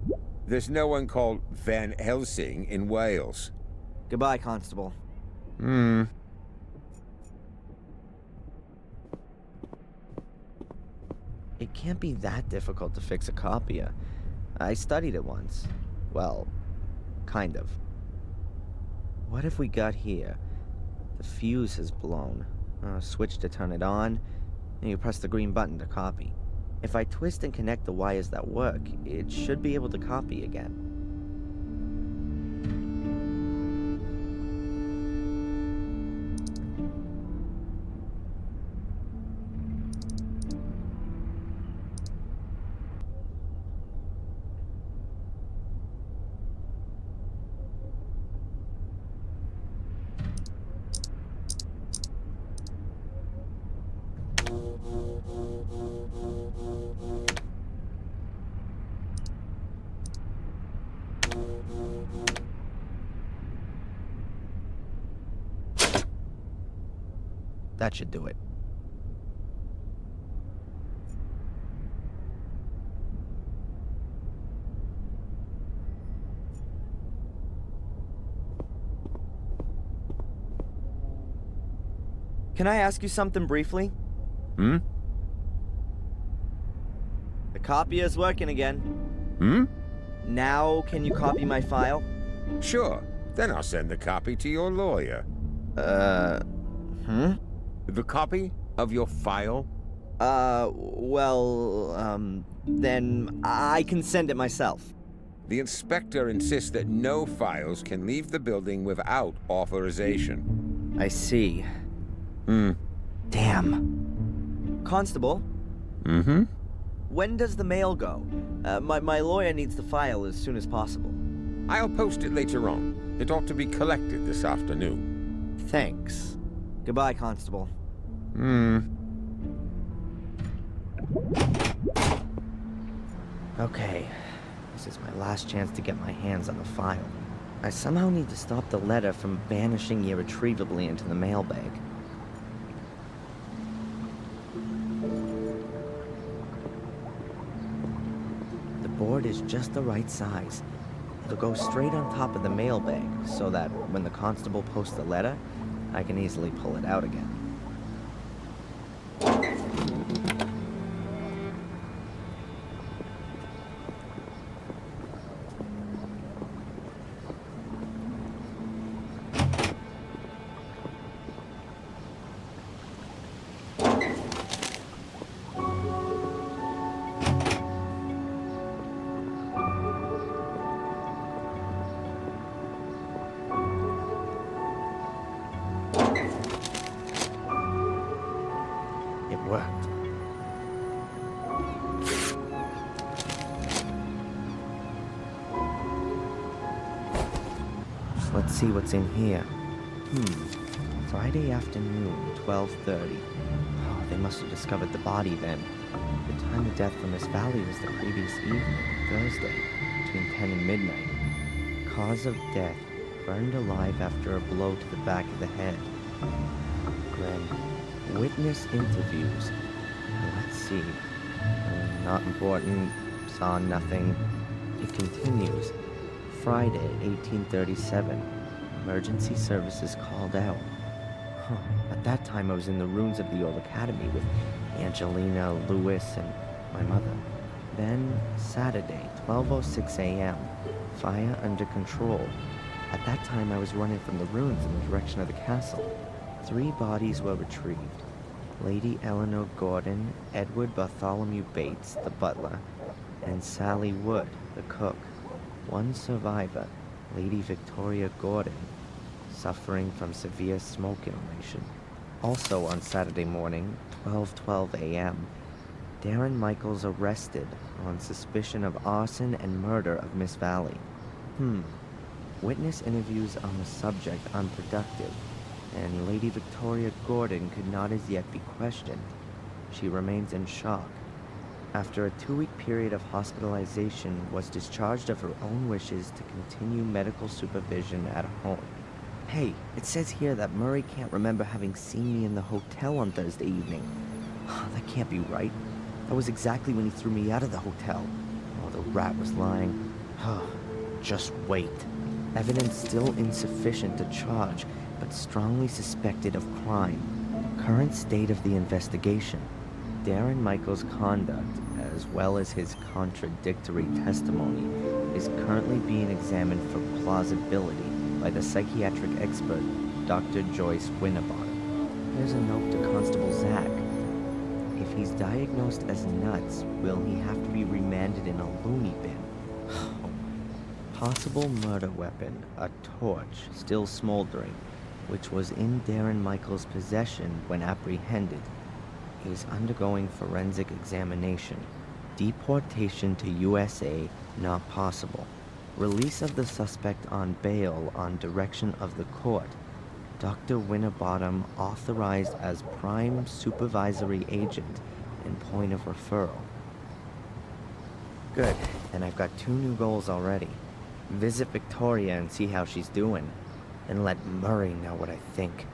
There's no one called Van Helsing in Wales. Goodbye, Constable. It can't be that difficult to fix a copier. I studied it once. Well, kind of. What if we got here? The fuse has blown. Switch to turn it on, and you press the green button to copy. If I twist and connect the wires that work, it should be able to copy again. That should do it. Can I ask you something briefly? The copier's working again. Now, can you copy my file? Sure. Then I'll send the copy to your lawyer. The copy of your file? Then I can send it myself. The inspector insists that no files can leave the building without authorization. I see. Damn. Constable? When does the mail go? My lawyer needs the file as soon as possible. I'll post it later on. It ought to be collected this afternoon. Thanks. Goodbye, Constable. Okay. This is my last chance to get my hands on the file. I somehow need to stop the letter from vanishing irretrievably into the mailbag. The board is just the right size. It'll go straight on top of the mailbag, so that when the constable posts the letter, I can easily pull it out again. worked. Let's see what's in here. Friday afternoon, 12:30. Oh, they must have discovered the body then. The time of death for Miss Valley was the previous evening, Thursday, between 10 and midnight. Cause of death, burned alive after a blow to the back of the head. Grim. Witness interviews. Let's see. Not important. Saw nothing. It continues. Friday, 1837. Emergency services called out. At that time, I was in the ruins of the old academy with Angelina, Lewis, and my mother. Then, Saturday, 12:06 a.m. Fire under control. At that time, I was running from the ruins in the direction of the castle. 3 bodies were retrieved. Lady Eleanor Gordon, Edward Bartholomew Bates, the butler, and Sally Wood, the cook. 1 survivor, Lady Victoria Gordon, suffering from severe smoke inhalation. Also on Saturday morning, 12:12 a.m., Darren Michaels arrested on suspicion of arson and murder of Miss Valley. Witness interviews on the subject unproductive, and Lady Victoria Gordon could not as yet be questioned. She remains in shock. After a 2-week period of hospitalization, was discharged of her own wishes to continue medical supervision at home. Hey, it says here that Murray can't remember having seen me in the hotel on Thursday evening. That can't be right. That was exactly when he threw me out of the hotel. Oh, the rat was lying. Just wait. Evidence still insufficient to charge, but strongly suspected of crime. Current state of the investigation. Darren Michaels' conduct, as well as his contradictory testimony, is currently being examined for plausibility by the psychiatric expert, Dr. Joyce Winabon. Here's a note to Constable Zach. If he's diagnosed as nuts, will he have to be remanded in a loony bin? Possible murder weapon, a torch, still smoldering, which was in Darren Michaels' possession when apprehended. He is undergoing forensic examination. Deportation to USA not possible. Release of the suspect on bail on direction of the court. Dr. Winterbottom authorized as prime supervisory agent and point of referral. Good, and I've got 2 new goals already. Visit Victoria and see how she's doing, and let Murray know what I think.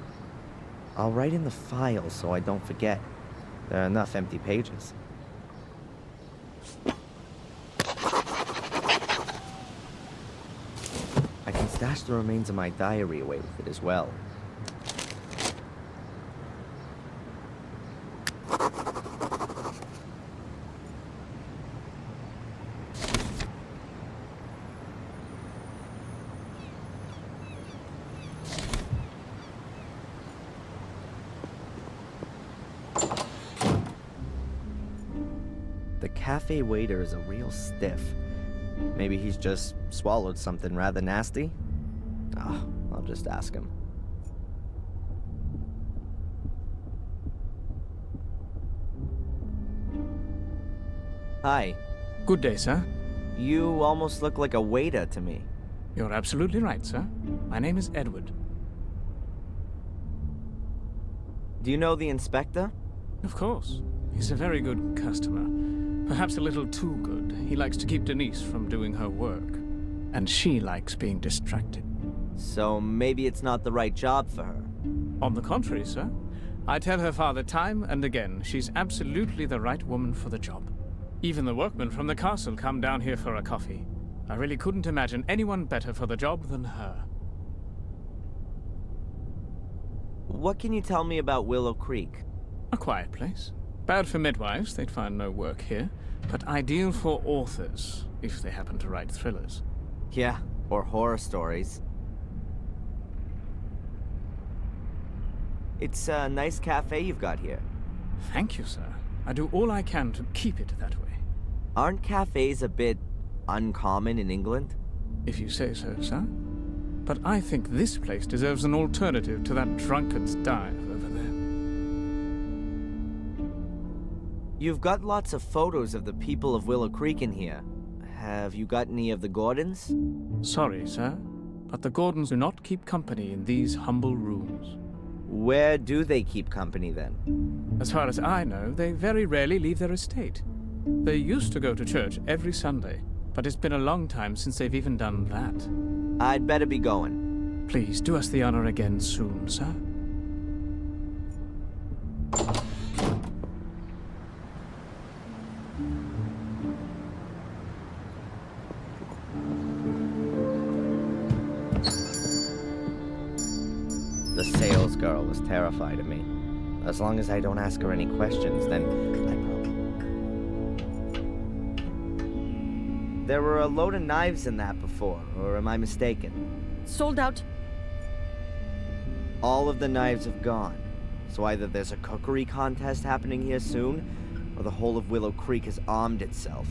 I'll write in the file so I don't forget. There are enough empty pages. I can stash the remains of my diary away with it as well. The cafe waiter is a real stiff. Maybe he's just swallowed something rather nasty? I'll just ask him. Hi. Good day, sir. You almost look like a waiter to me. You're absolutely right, sir. My name is Edward. Do you know the inspector? Of course. He's a very good customer. Perhaps a little too good. He likes to keep Denise from doing her work. And she likes being distracted. So maybe it's not the right job for her. On the contrary, sir. I tell her father time and again she's absolutely the right woman for the job. Even the workmen from the castle come down here for a coffee. I really couldn't imagine anyone better for the job than her. What can you tell me about Willow Creek? A quiet place. Bad for midwives, they'd find no work here. But ideal for authors, if they happen to write thrillers. Yeah, or horror stories. It's a nice cafe you've got here. Thank you, sir. I do all I can to keep it that way. Aren't cafes a bit uncommon in England? If you say so, sir. But I think this place deserves an alternative to that drunkard's dive over there. You've got lots of photos of the people of Willow Creek in here. Have you got any of the Gordons? Sorry, sir, but the Gordons do not keep company in these humble rooms. Where do they keep company then? As far as I know, they very rarely leave their estate. They used to go to church every Sunday, but it's been a long time since they've even done that. I'd better be going. Please do us the honor again soon, sir. The sales girl was terrified of me. As long as I don't ask her any questions, then There were a load of knives in that before, or am I mistaken? Sold out. All of the knives have gone. So either there's a cookery contest happening here soon, or the whole of Willow Creek has armed itself.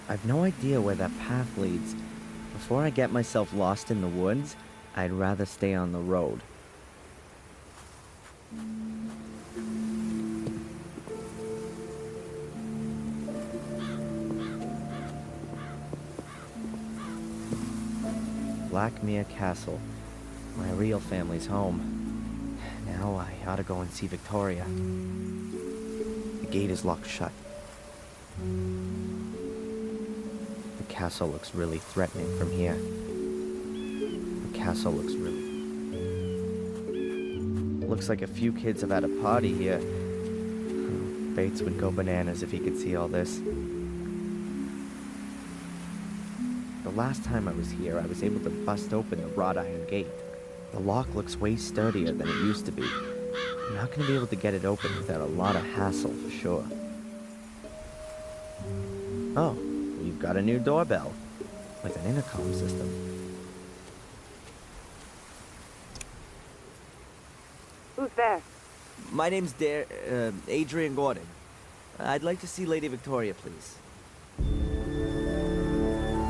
I've no idea where that path leads. Before I get myself lost in the woods, I'd rather stay on the road. Blackmere Castle, my real family's home. Now I ought to go and see Victoria. The gate is locked shut. The castle looks really threatening from here. The castle looks really... Looks like a few kids have had a party here. Bates would go bananas if he could see all this. The last time I was here, I was able to bust open the wrought iron gate. The lock looks way sturdier than it used to be. I'm not going to be able to get it open without a lot of hassle for sure. Oh. You've got a new doorbell with an intercom system. Who's there? My name's Adrian Gordon. I'd like to see Lady Victoria, please.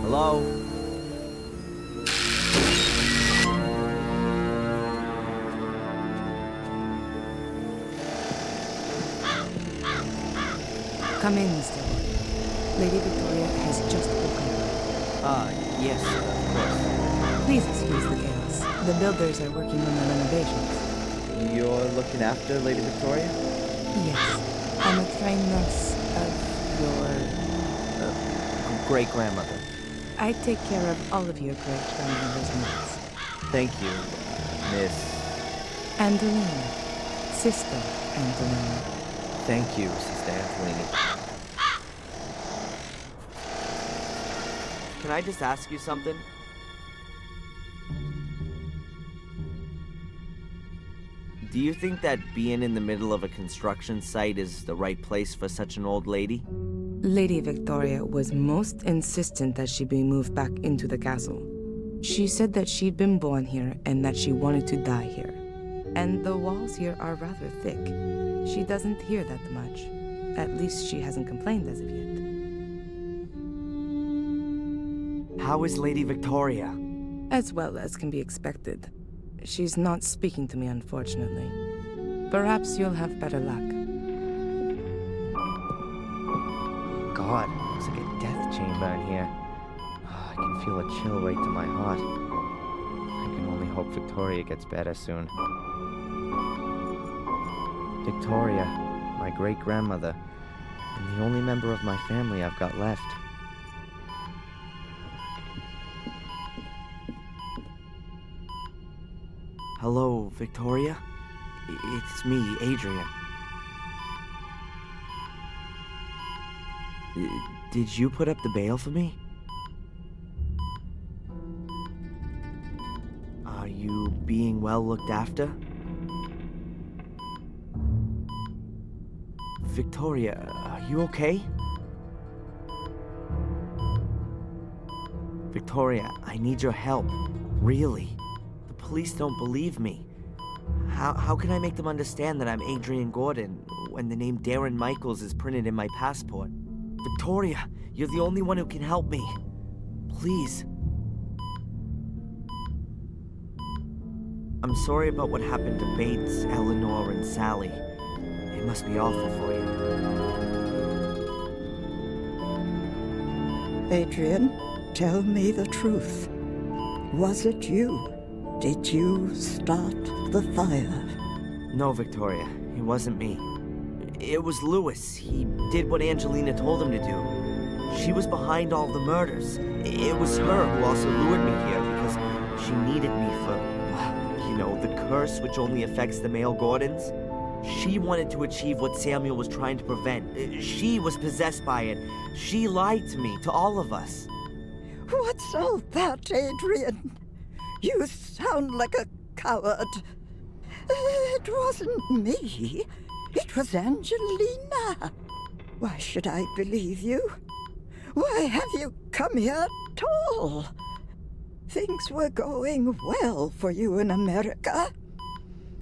Hello? Come in, Mr. Gordon. Lady Victoria has just woken up. Yes, of course. Please excuse the chaos. The builders are working on the renovations. You're looking after Lady Victoria? Yes. I'm a trained nurse of your... great-grandmother. I take care of all of your great-grandmother's needs. Thank you, Miss... Angelina. Sister Angelina. Thank you, Sister Angelina. Can I just ask you something? Do you think that being in the middle of a construction site is the right place for such an old lady? Lady Victoria was most insistent that she be moved back into the castle. She said that she'd been born here and that she wanted to die here. And the walls here are rather thick. She doesn't hear that much. At least she hasn't complained as of yet. How is Lady Victoria? As well as can be expected. She's not speaking to me, unfortunately. Perhaps you'll have better luck. God, looks like a death chamber in here. I can feel a chill right to my heart. I can only hope Victoria gets better soon. Victoria, my great-grandmother, and the only member of my family I've got left. Hello, Victoria? It's me, Adrian. Did you put up the bail for me? Are you being well looked after? Victoria, are you okay? Victoria, I need your help. Really. The police don't believe me. How can I make them understand that I'm Adrian Gordon when the name Darren Michaels is printed in my passport? Victoria, you're the only one who can help me. Please. I'm sorry about what happened to Bates, Eleanor, and Sally. It must be awful for you. Adrian, tell me the truth. Was it you? Did you start the fire? No, Victoria, it wasn't me. It was Lewis. He did what Angelina told him to do. She was behind all the murders. It was her who also lured me here because she needed me for, you know, the curse which only affects the male Gordons. She wanted to achieve what Samuel was trying to prevent. She was possessed by it. She lied to me, to all of us. What's all that, Adrian? You sound like a coward. It wasn't me. It was Angelina. Why should I believe you? Why have you come here at all? Things were going well for you in America.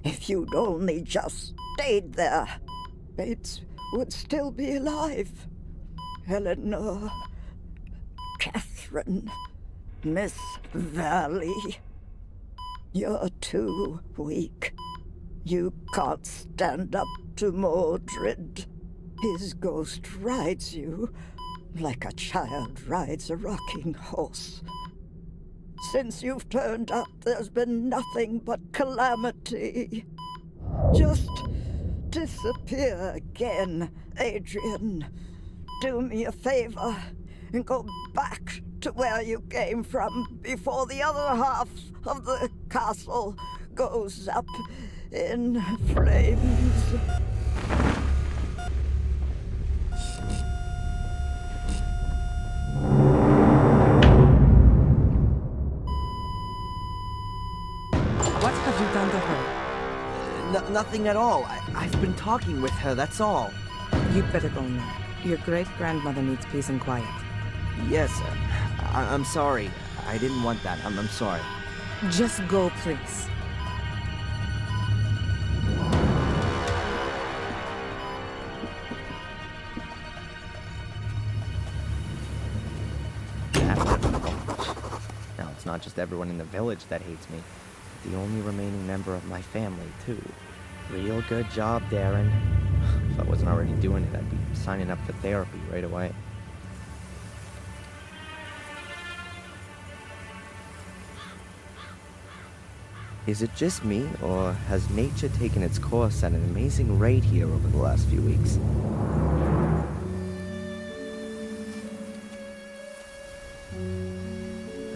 If you'd only just stayed there, Bates would still be alive. Eleanor, Catherine, Miss Valley. You're too weak. You can't stand up to Mordred. His ghost rides you like a child rides a rocking horse. Since you've turned up, there's been nothing but calamity. Just disappear again, Adrian. Do me a favor and go back to where you came from before the other half of the castle goes up in flames. What have you done to her? Nothing at all. I've been talking with her, that's all. You'd better go now. Your great-grandmother needs peace and quiet. Yes, I'm sorry. I didn't want that. I'm sorry. Just go, please. Now, it's not just everyone in the village that hates me. The only remaining member of my family, too. Real good job, Darren. If I wasn't already doing it, I'd be signing up for therapy right away. Is it just me, or has nature taken its course at an amazing rate here over the last few weeks?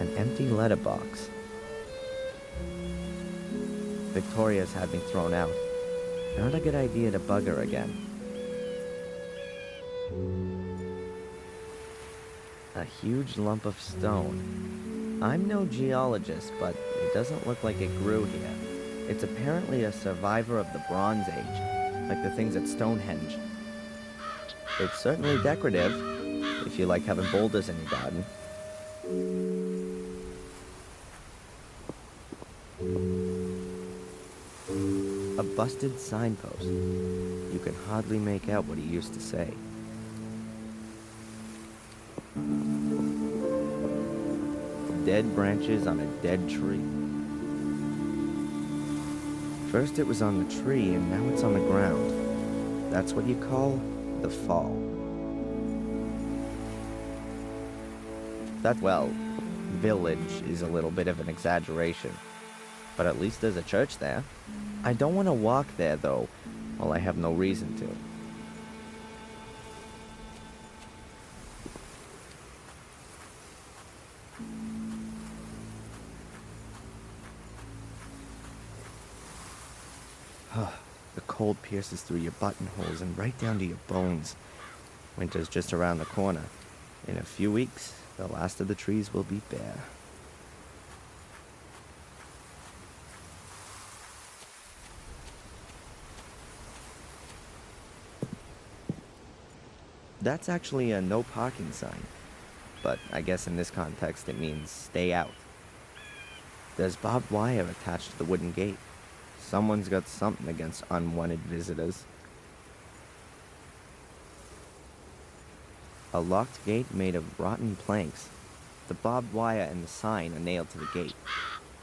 An empty letterbox. Victoria's had me thrown out. Not a good idea to bug her again. A huge lump of stone. I'm no geologist, but it doesn't look like it grew here. It's apparently a survivor of the Bronze Age, like the things at Stonehenge. It's certainly decorative, if you like having boulders in your garden. A busted signpost. You can hardly make out what he used to say. Dead branches on a dead tree. First it was on the tree, and now it's on the ground. That's what you call the fall. That, well, village is a little bit of an exaggeration. But at least there's a church there. I don't want to walk there, though. Well, I have no reason to. The cold pierces through your buttonholes and right down to your bones. Winter's just around the corner. In a few weeks, the last of the trees will be bare. That's actually a no parking sign, but I guess in this context it means stay out. There's barbed wire attached to the wooden gate, Someone's got something against unwanted visitors. A locked gate made of rotten planks. The barbed wire and the sign are nailed to the gate.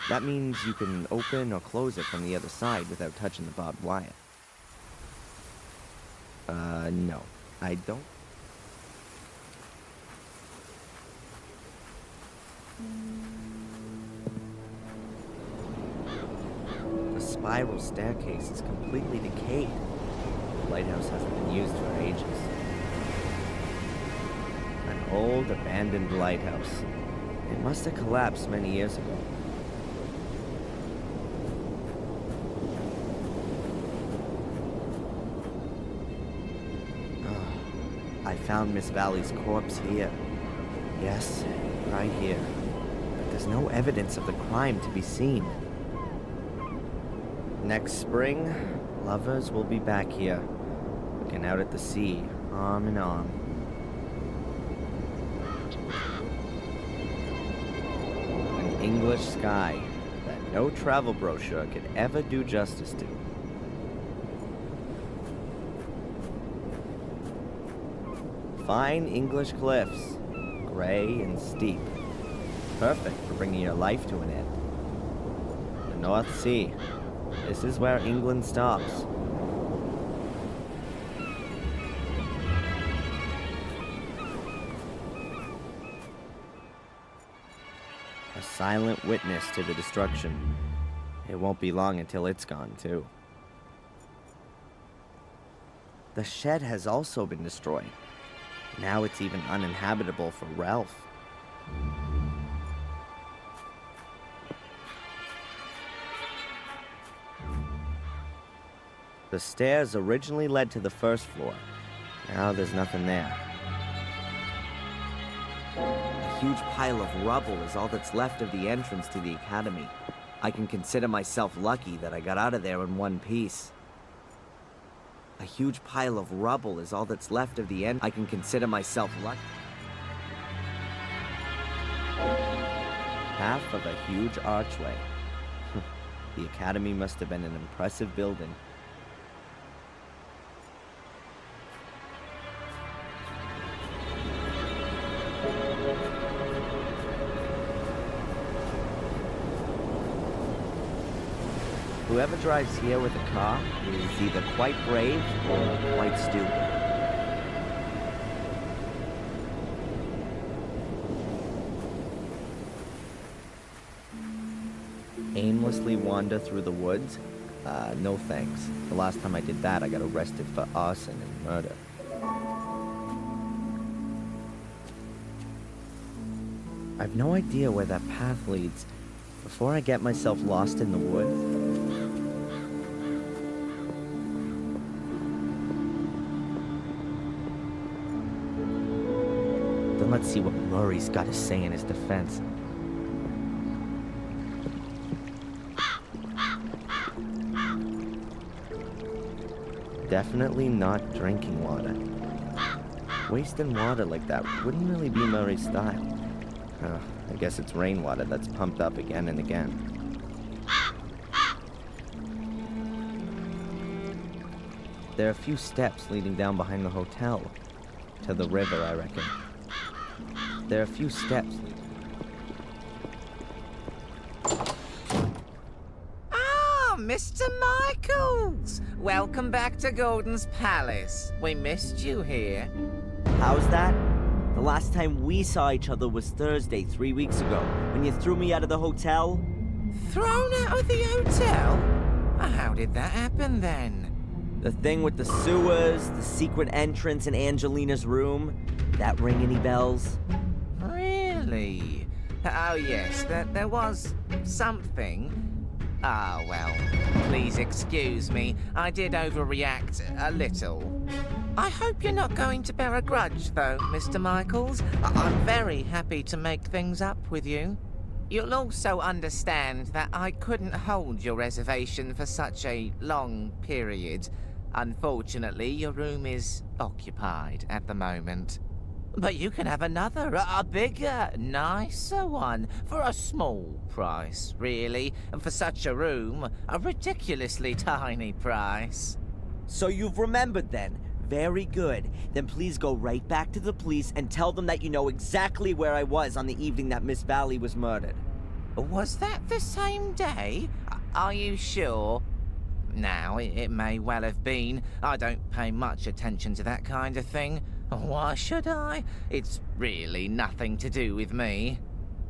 That means you can open or close it from the other side without touching the barbed wire. No. I don't. The spiral staircase is completely decayed. The lighthouse hasn't been used for ages. An old, abandoned lighthouse. It must have collapsed many years ago. I found Miss Valley's corpse here. Yes, right here. But there's no evidence of the crime to be seen. Next spring, lovers will be back here, looking out at the sea, arm in arm. An English sky that no travel brochure could ever do justice to. Fine English cliffs, gray and steep. Perfect for bringing your life to an end. The North Sea. This is where England stops. A silent witness to the destruction. It won't be long until it's gone, too. The shed has also been destroyed. Now it's even uninhabitable for Ralph. The stairs originally led to the first floor. Now there's nothing there. A huge pile of rubble is all that's left of the entrance to the academy. I can consider myself lucky that I got out of there in one piece. A huge pile of rubble is all that's left of the end. I can consider myself lucky. Half of a huge archway. The academy must have been an impressive building. Whoever drives here with a car is either quite brave or quite stupid. Aimlessly wander through the woods? No thanks. The last time I did that, I got arrested for arson and murder. I've no idea where that path leads. Before I get myself lost in the woods, then let's see what Murray's got to say in his defense. Definitely not drinking water. Wasting water like that wouldn't really be Murray's style. I guess it's rainwater that's pumped up again and again. There are a few steps leading down behind the hotel. To the river, I reckon. There are a few steps. Ah, Mr. Michaels! Welcome back to Gordon's Palace. We missed you here. How's that? The last time we saw each other was Thursday, 3 weeks ago, when you threw me out of the hotel. Thrown out of the hotel? How did that happen then? The thing with the sewers, the secret entrance in Angelina's room. That ring any bells? Really? Oh yes, there was something. Ah, well, please excuse me. I did overreact a little. I hope you're not going to bear a grudge, though, Mr. Michaels. I'm very happy to make things up with you. You'll also understand that I couldn't hold your reservation for such a long period. Unfortunately, your room is occupied at the moment. But you can have another, a bigger, nicer one, for a small price, really. And for such a room, a ridiculously tiny price. So you've remembered then. Very good. Then please go right back to the police and tell them that you know exactly where I was on the evening that Miss Valley was murdered. Was that the same day? Are you sure? Now, it may well have been. I don't pay much attention to that kind of thing. Why should I? It's really nothing to do with me.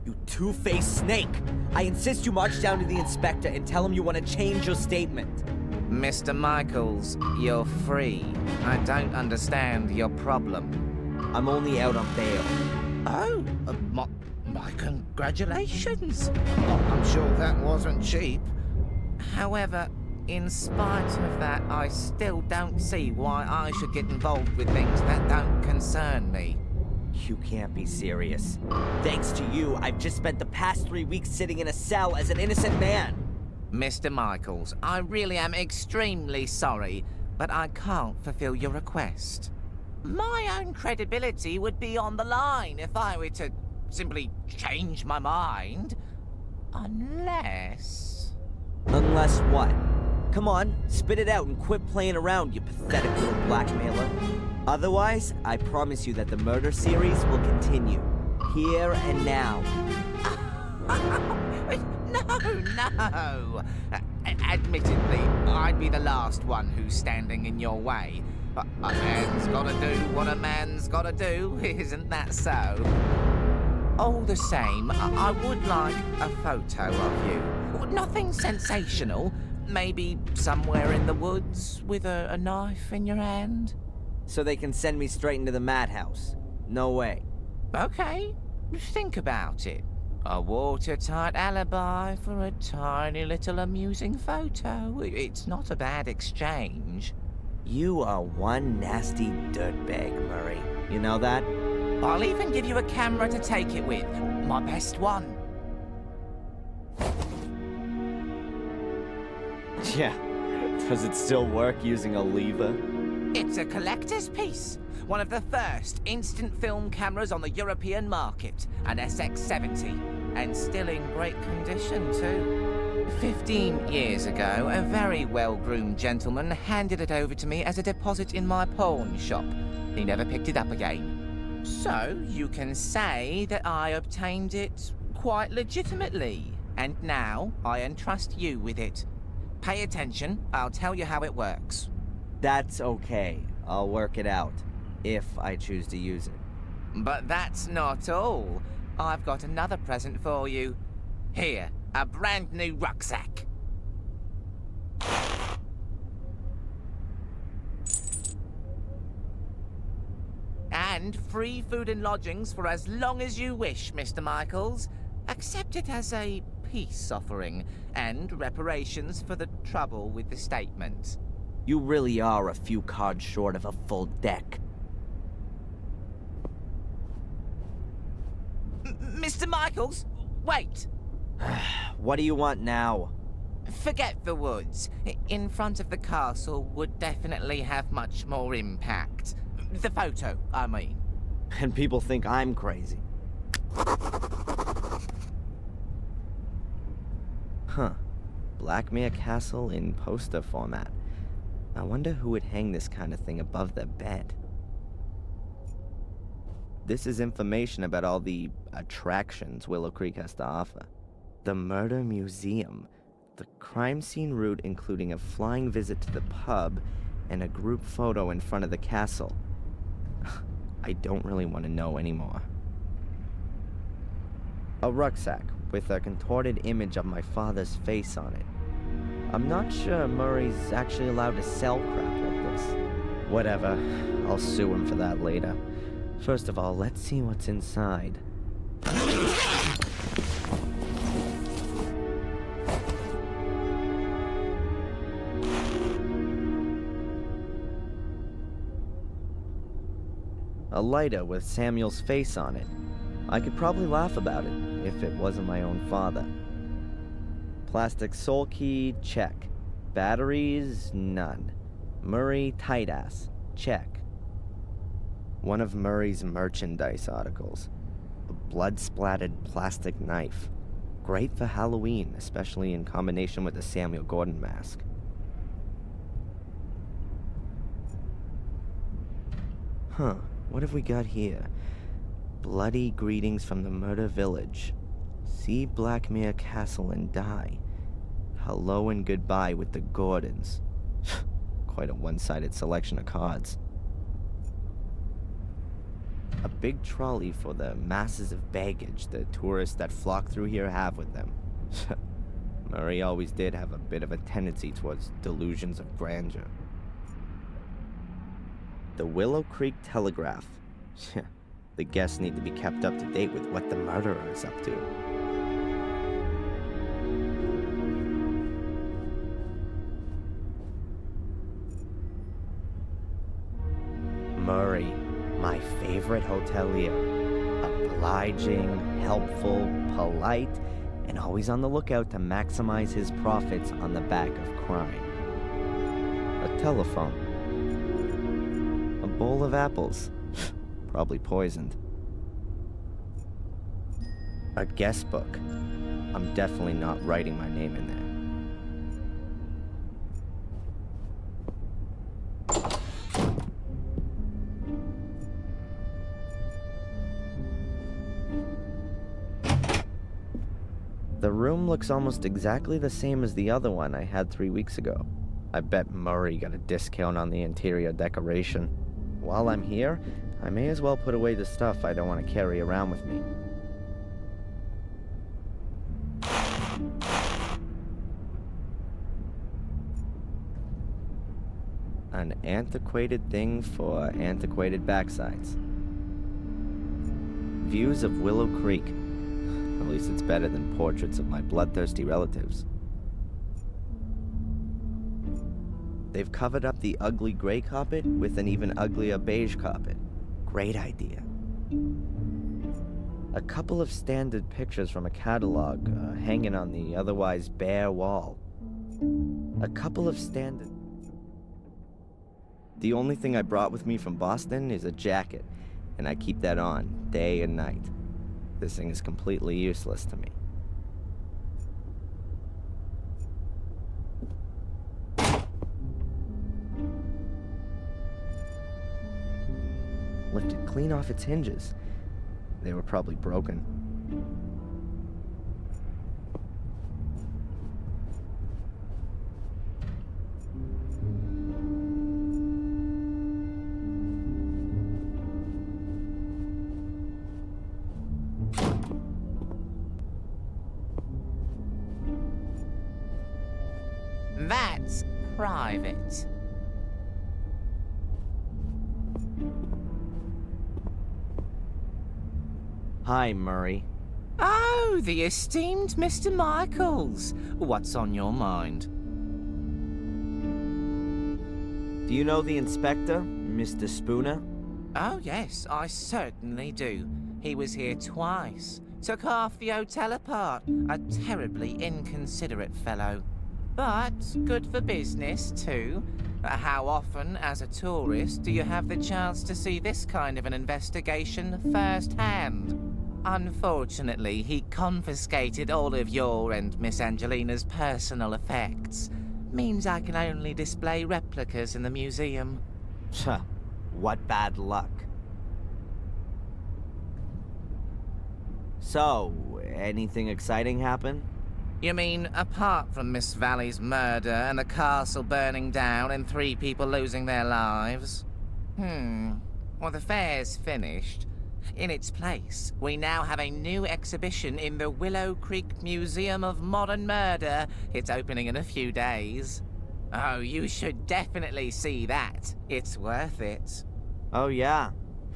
You two-faced snake! I insist you march down to the inspector and tell him you want to change your statement. Mr. Michaels, you're free. I don't understand your problem. I'm only out on bail. Oh, my congratulations. I'm sure that wasn't cheap. However, in spite of that, I still don't see why I should get involved with things that don't concern me. You can't be serious. Thanks to you, I've just spent the past 3 weeks sitting in a cell as an innocent man. Mr. Michaels, I really am extremely sorry, but I can't fulfill your request. My own credibility would be on the line if I were to simply change my mind. Unless... Unless what? Come on, spit it out and quit playing around, you pathetic little blackmailer. Otherwise, I promise you that the murder series will continue. Here and now. No! Admittedly, I'd be the last one who's standing in your way. But a man's gotta do what a man's gotta do, isn't that so? All the same, I would like a photo of you. Nothing sensational. Maybe somewhere in the woods with a knife in your hand. So they can send me straight into the madhouse. No way. Okay, think about it. A watertight alibi for a tiny little amusing photo. It's not a bad exchange. You are one nasty dirtbag, Murray. You know that? I'll even give you a camera to take it with. My best one. Yeah. Does it still work using a lever? It's a collector's piece. One of the first instant film cameras on the European market. An SX-70. And still in great condition, too. 15 years ago, a very well-groomed gentleman handed it over to me as a deposit in my pawn shop. He never picked it up again. So, you can say that I obtained it quite legitimately. And now, I entrust you with it. Pay attention, I'll tell you how it works. That's okay. I'll work it out. If I choose to use it. But that's not all. I've got another present for you. Here, a brand new rucksack. And free food and lodgings for as long as you wish, Mr. Michaels. Accept it as a peace offering, and reparations for the trouble with the statement. You really are a few cards short of a full deck. Mr. Michaels, wait! What do you want now? Forget the woods. In front of the castle would definitely have much more impact. The photo, I mean. And people think I'm crazy. Huh. Blackmere Castle in poster format. I wonder who would hang this kind of thing above their bed. This is information about all the attractions Willow Creek has to offer. The Murder Museum. The crime scene route including a flying visit to the pub and a group photo in front of the castle. I don't really want to know anymore. A rucksack with a contorted image of my father's face on it. I'm not sure Murray's actually allowed to sell crap like this. Whatever, I'll sue him for that later. First of all, let's see what's inside. A lighter with Samuel's face on it. I could probably laugh about it if it wasn't my own father. Plastic soul key, check. Batteries, none. Murray tight ass, check. One of Murray's merchandise articles. A blood-splattered plastic knife. Great for Halloween, especially in combination with the Samuel Gordon mask. Huh, what have we got here? Bloody greetings from the murder village. See Blackmere Castle and die. Hello and goodbye with the Gordons. Quite a one-sided selection of cards. A big trolley for the masses of baggage the tourists that flock through here have with them. Murray always did have a bit of a tendency towards delusions of grandeur. The Willow Creek Telegraph. The guests need to be kept up to date with what the murderer is up to. Murray, my favorite hotelier. Obliging, helpful, polite, and always on the lookout to maximize his profits on the back of crime. A telephone. A bowl of apples. Probably poisoned. A guest book. I'm definitely not writing my name in there. The room looks almost exactly the same as the other one I had 3 weeks ago. I bet Murray got a discount on the interior decoration. While I'm here, I may as well put away the stuff I don't want to carry around with me. An antiquated thing for antiquated backsides. Views of Willow Creek. At least it's better than portraits of my bloodthirsty relatives. They've covered up the ugly gray carpet with an even uglier beige carpet. Great idea. A couple of standard pictures from a catalog hanging on the otherwise bare wall. A couple of standard... The only thing I brought with me from Boston is a jacket, and I keep that on day and night. This thing is completely useless to me. Lifted clean off its hinges. They were probably broken. That's private. Hi, Murray. Oh, the esteemed Mr. Michaels. What's on your mind? Do you know the inspector, Mr. Spooner? Oh, yes, I certainly do. He was here twice. Took half the hotel apart. A terribly inconsiderate fellow. But good for business, too. How often, as a tourist, do you have the chance to see this kind of an investigation firsthand? Unfortunately, he confiscated all of your and Miss Angelina's personal effects. Means I can only display replicas in the museum. What bad luck. So, anything exciting happen? You mean, apart from Miss Valley's murder and the castle burning down and 3 people losing their lives? Well, the fair's finished. In its place, we now have a new exhibition in the Willow Creek Museum of Modern Murder. It's opening in a few days. Oh, you should definitely see that. It's worth it. Oh yeah.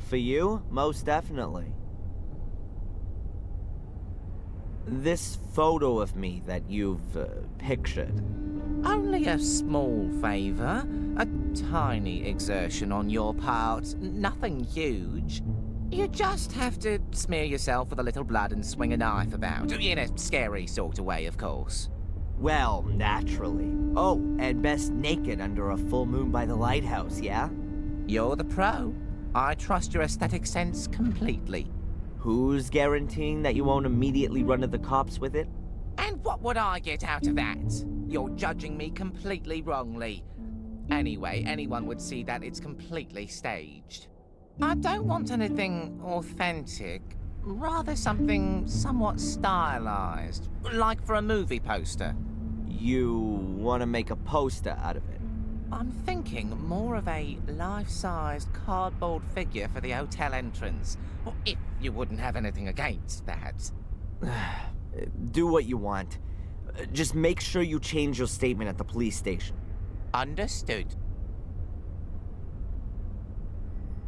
For you, most definitely. This photo of me that you've pictured. Only a small favor. A tiny exertion on your part. Nothing huge. You just have to smear yourself with a little blood and swing a knife about. In a scary sort of way, of course. Well, naturally. Oh, and best naked under a full moon by the lighthouse, yeah? You're the pro. I trust your aesthetic sense completely. Who's guaranteeing that you won't immediately run to the cops with it? And what would I get out of that? You're judging me completely wrongly. Anyway, anyone would see that it's completely staged. I don't want anything authentic, rather something somewhat stylized, like for a movie poster. You want to make a poster out of it? I'm thinking more of a life-sized cardboard figure for the hotel entrance. Well, if you wouldn't have anything against that. Do what you want. Just make sure you change your statement at the police station. Understood.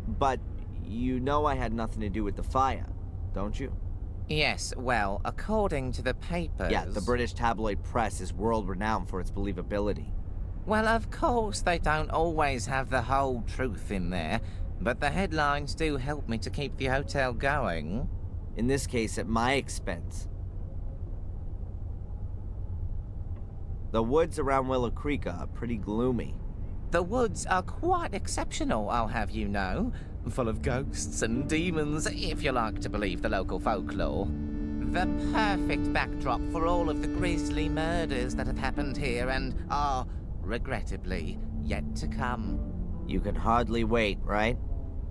But you know I had nothing to do with the fire, don't you? Yes, well, according to the papers... Yeah, the British tabloid press is world-renowned for its believability. Well, of course, they don't always have the whole truth in there, but the headlines do help me to keep the hotel going. In this case, at my expense. The woods around Willow Creek are pretty gloomy. The woods are quite exceptional, I'll have you know. Full of ghosts and demons, if you like to believe the local folklore. The perfect backdrop for all of the grisly murders that have happened here and are, regrettably, yet to come. You can hardly wait, right?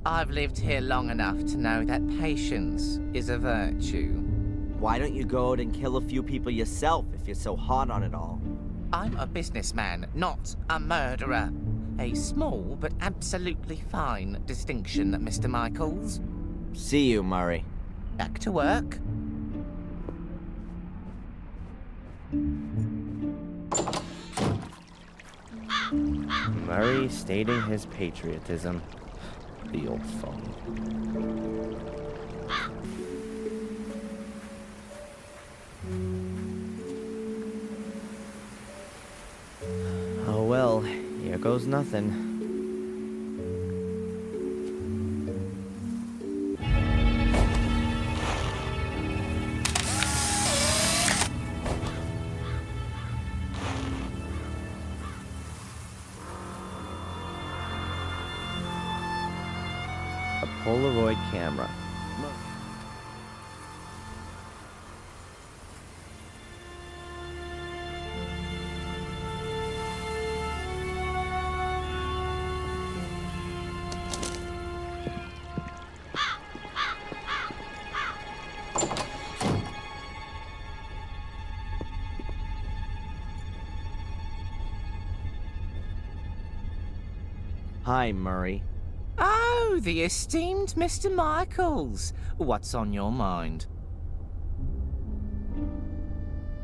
I've lived here long enough to know that patience is a virtue. Why don't you go out and kill a few people yourself if you're so hot on it all? I'm a businessman, not a murderer. A small but absolutely fine distinction, Mr. Michaels. See you, Murray. Back to work. Murray stating his patriotism. The old phone. Oh well, here goes nothing. A Polaroid camera. Hi, Murray. Oh, the esteemed Mr. Michaels. What's on your mind?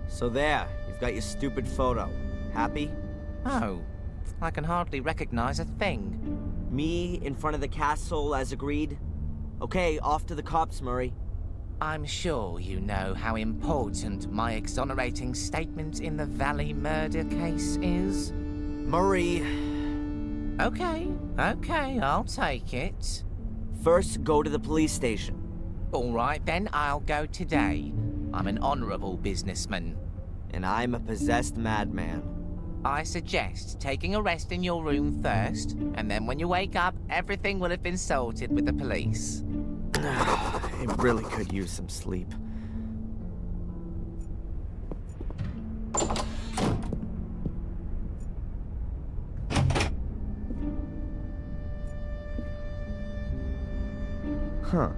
So there, you've got your stupid photo. Happy? Oh, I can hardly recognize a thing. Me in front of the castle as agreed? Okay, off to the cops, Murray. I'm sure you know how important my exonerating statement in the Valley murder case is. Murray... Okay, I'll take it. First, go to the police station. All right, then I'll go today. I'm an honorable businessman. And I'm a possessed madman. I suggest taking a rest in your room first, and then when you wake up, everything will have been sorted with the police. I really could use some sleep. Huh.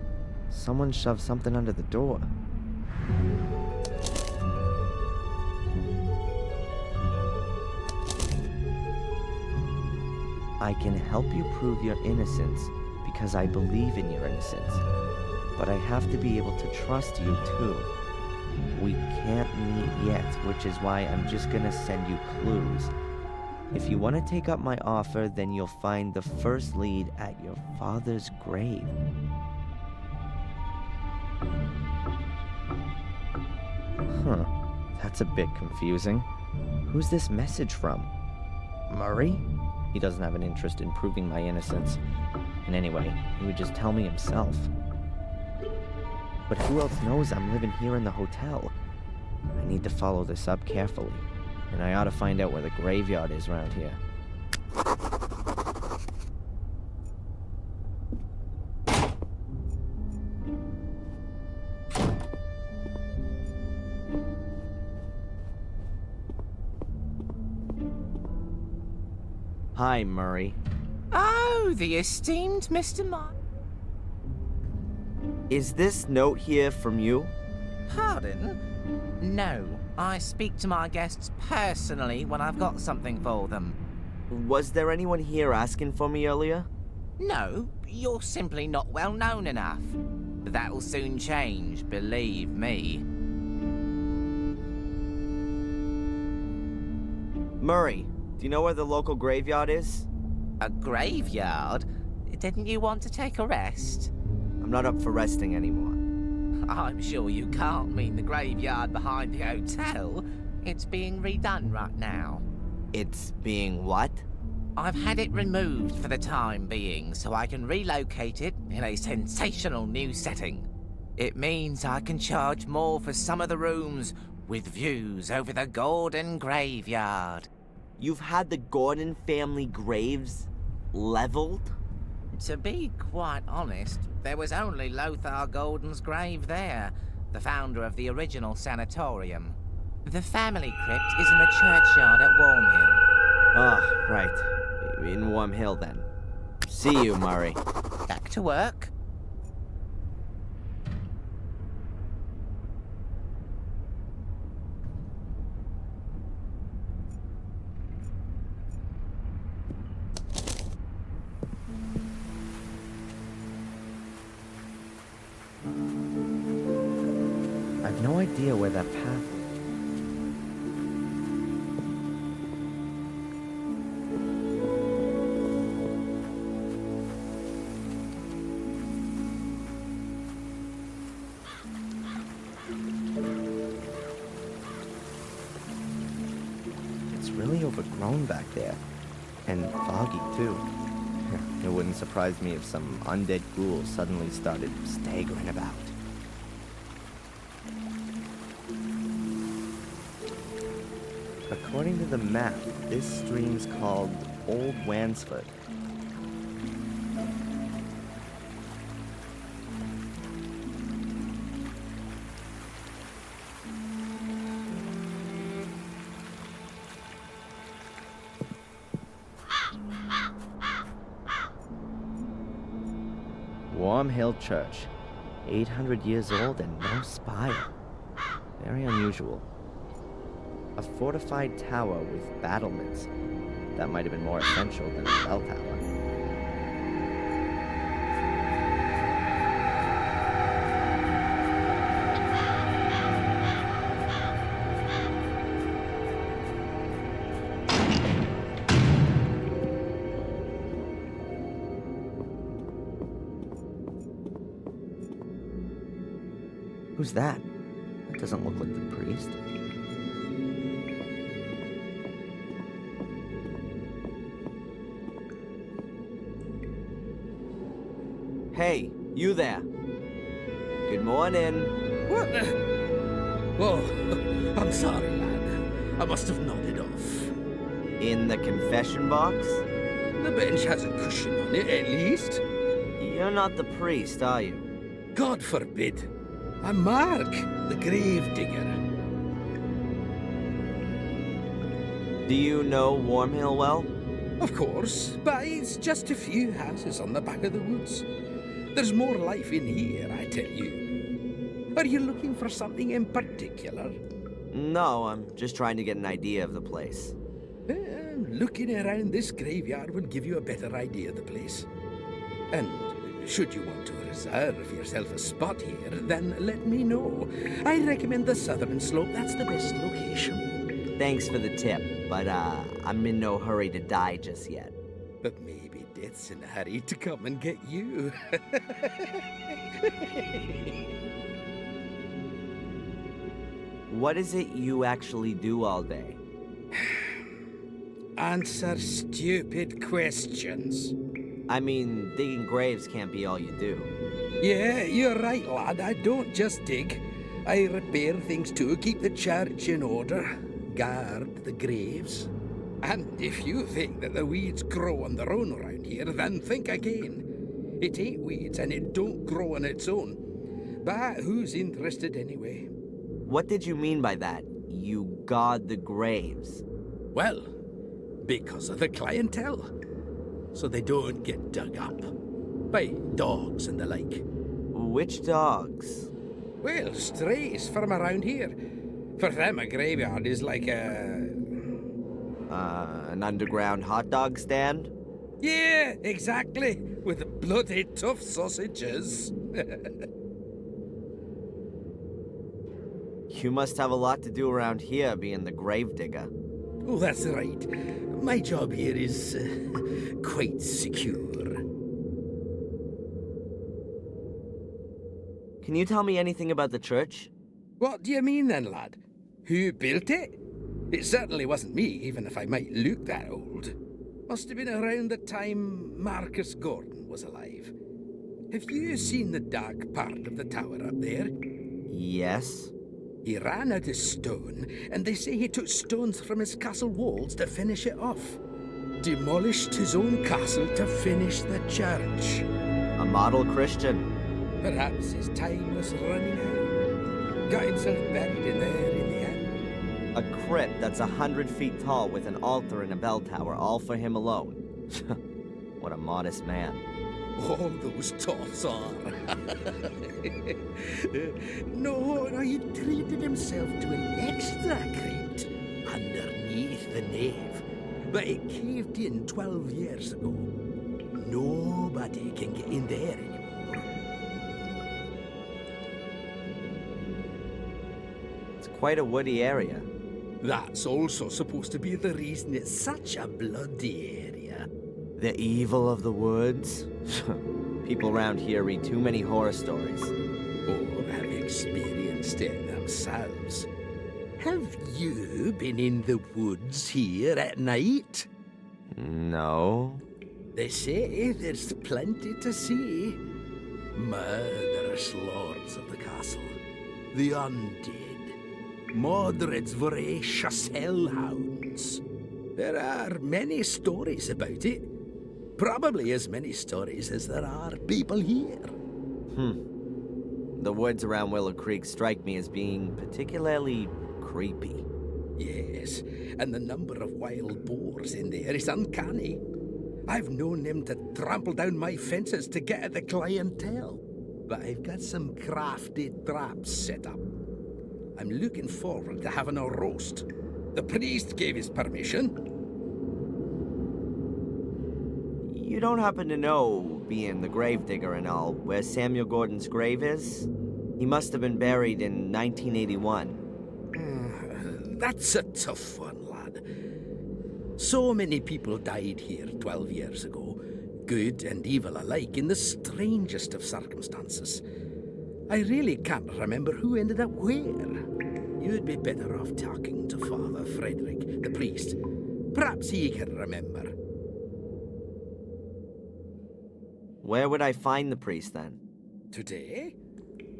Someone shoved something under the door. I can help you prove your innocence because I believe in your innocence. But I have to be able to trust you too. We can't meet yet, which is why I'm just gonna send you clues. If you want to take up my offer, then you'll find the first lead at your father's grave. Huh, that's a bit confusing. Who's this message from? Murray? He doesn't have an interest in proving my innocence. And anyway, he would just tell me himself. But who else knows I'm living here in the hotel? I need to follow this up carefully. And I ought to find out where the graveyard is around here. Hi, Murray. Oh, the esteemed Mr. Is this note here from you? Pardon? No, I speak to my guests personally when I've got something for them. Was there anyone here asking for me earlier? No, you're simply not well known enough. But that'll soon change, believe me. Murray, do you know where the local graveyard is? A graveyard? Didn't you want to take a rest? I'm not up for resting anymore. I'm sure you can't mean the graveyard behind the hotel. It's being redone right now. It's being what? I've had it removed for the time being so I can relocate it in a sensational new setting. It means I can charge more for some of the rooms with views over the Gordon graveyard. You've had the Gordon family graves leveled? To be quite honest, there was only Lothar Gordon's grave there, the founder of the original sanatorium. The family crypt is in the churchyard at Wormhill. Ah, right. In Wormhill, then. See you, Murray. Back to work. I've no idea where that path is. It's really overgrown back there. And foggy, too. It wouldn't surprise me if some undead ghouls suddenly started staggering about. According to the map, this stream's called Old Wansford. Wormhill Church, 800 years old and no spire. Very unusual. A fortified tower with battlements. That might have been more essential than a bell tower. Who's that? That doesn't look like the priest. Hey, you there. Good morning. What the? Oh, I'm sorry, lad. I must have nodded off. In the confession box? The bench has a cushion on it, at least. You're not the priest, are you? God forbid. I'm Mark, the grave digger. Do you know Wormhill well? Of course, but it's just a few houses on the back of the woods. There's more life in here, I tell you. Are you looking for something in particular? No, I'm just trying to get an idea of the place. Looking around this graveyard will give you a better idea of the place. And should you want to reserve yourself a spot here, then let me know. I recommend the southern slope. That's the best location. Thanks for the tip, but I'm in no hurry to die just yet. But maybe death's in a hurry to come and get you. What is it you actually do all day? Answer stupid questions. I mean, digging graves can't be all you do. Yeah, you're right, lad. I don't just dig. I repair things too, keep the church in order, guard the graves. And if you think that the weeds grow on their own around here, then think again. It ain't weeds and it don't grow on its own. But who's interested anyway? What did you mean by that? You guard the graves? Well, because of the clientele. So they don't get dug up by dogs and the like. Which dogs? Well, strays from around here. For them, a graveyard is like an underground hot dog stand? Yeah, exactly. With bloody tough sausages. You must have a lot to do around here, being the gravedigger. Oh, that's right. My job here is quite secure. Can you tell me anything about the church? What do you mean then, lad? Who built it? It certainly wasn't me, even if I might look that old. Must have been around the time Marcus Gordon was alive. Have you seen the dark part of the tower up there? Yes. He ran out of stone, and they say he took stones from his castle walls to finish it off. Demolished his own castle to finish the church. A model Christian. Perhaps his time was running out. Got himself buried in there in the end. A crypt that's 100 feet tall with an altar and a bell tower, all for him alone. What a modest man. All those toffs are. No, he treated himself to an extra crypt underneath the nave. But it caved in 12 years ago. Nobody can get in there anymore. It's quite a woody area. That's also supposed to be the reason it's such a bloody area. The evil of the woods? People around here read too many horror stories. Or have experienced it themselves. Have you been in the woods here at night? No. They say there's plenty to see. Murderous lords of the castle. The undead. Mordred's voracious hellhounds. There are many stories about it. Probably as many stories as there are people here. The woods around Willow Creek strike me as being particularly creepy. Yes, and the number of wild boars in there is uncanny. I've known them to trample down my fences to get at the clientele. But I've got some crafty traps set up. I'm looking forward to having a roast. The priest gave his permission. You don't happen to know, being the gravedigger and all, where Samuel Gordon's grave is? He must have been buried in 1981. That's a tough one, lad. So many people died here 12 years ago, good and evil alike, in the strangest of circumstances. I really can't remember who ended up where. You'd be better off talking to Father Frederick, the priest. Perhaps he can remember. Where would I find the priest, then? Today?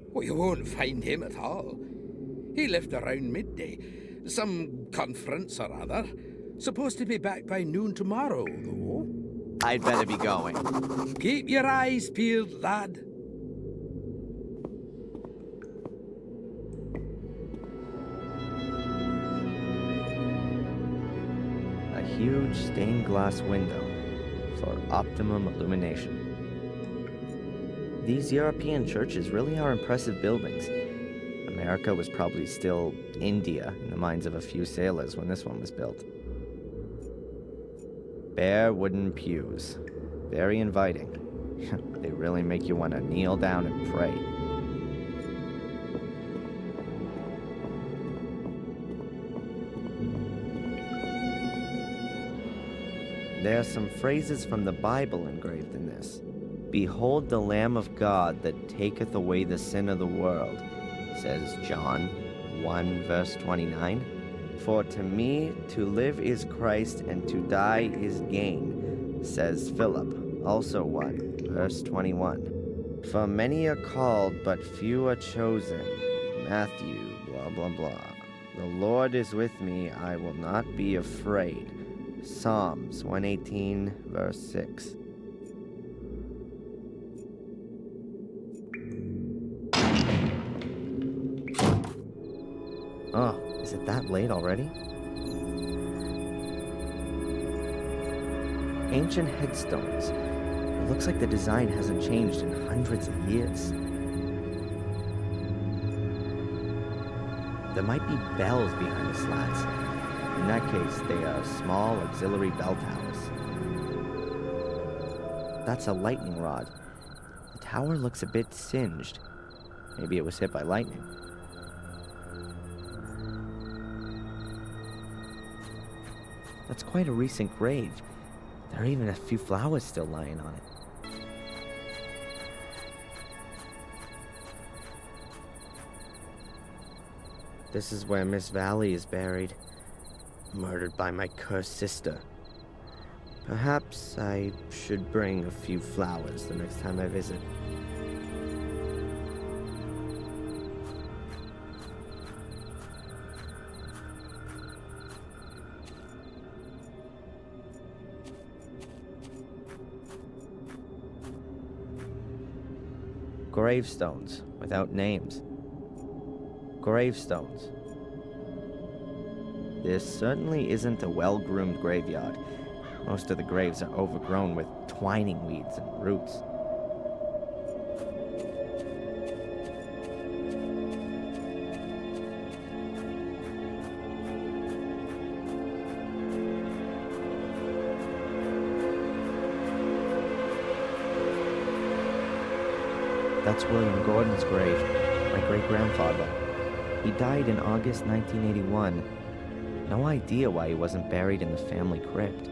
Well, you won't find him at all. He left around midday. Some conference or other. Supposed to be back by noon tomorrow, though. I'd better be going. Keep your eyes peeled, lad. A huge stained glass window for optimum illumination. These European churches really are impressive buildings. America was probably still India in the minds of a few sailors when this one was built. Bare wooden pews. Very inviting. They really make you want to kneel down and pray. There are some phrases from the Bible engraved in this. Behold the Lamb of God that taketh away the sin of the world, says John 1 verse 29. For to me to live is Christ and to die is gain, says Philip, also 1 verse 21. For many are called, but few are chosen, Matthew blah blah blah. The Lord is with me, I will not be afraid, Psalms 118 verse 6. Oh, is it that late already? Ancient headstones. It looks like the design hasn't changed in hundreds of years. There might be bells behind the slats. In that case, they are small auxiliary bell towers. That's a lightning rod. The tower looks a bit singed. Maybe it was hit by lightning. That's quite a recent grave. There are even a few flowers still lying on it. This is where Miss Valley is buried, murdered by my cursed sister. Perhaps I should bring a few flowers the next time I visit. Gravestones without names. Gravestones. This certainly isn't a well-groomed graveyard. Most of the graves are overgrown with twining weeds and roots. That's William Gordon's grave, my great-grandfather. He died in August 1981. No idea why he wasn't buried in the family crypt.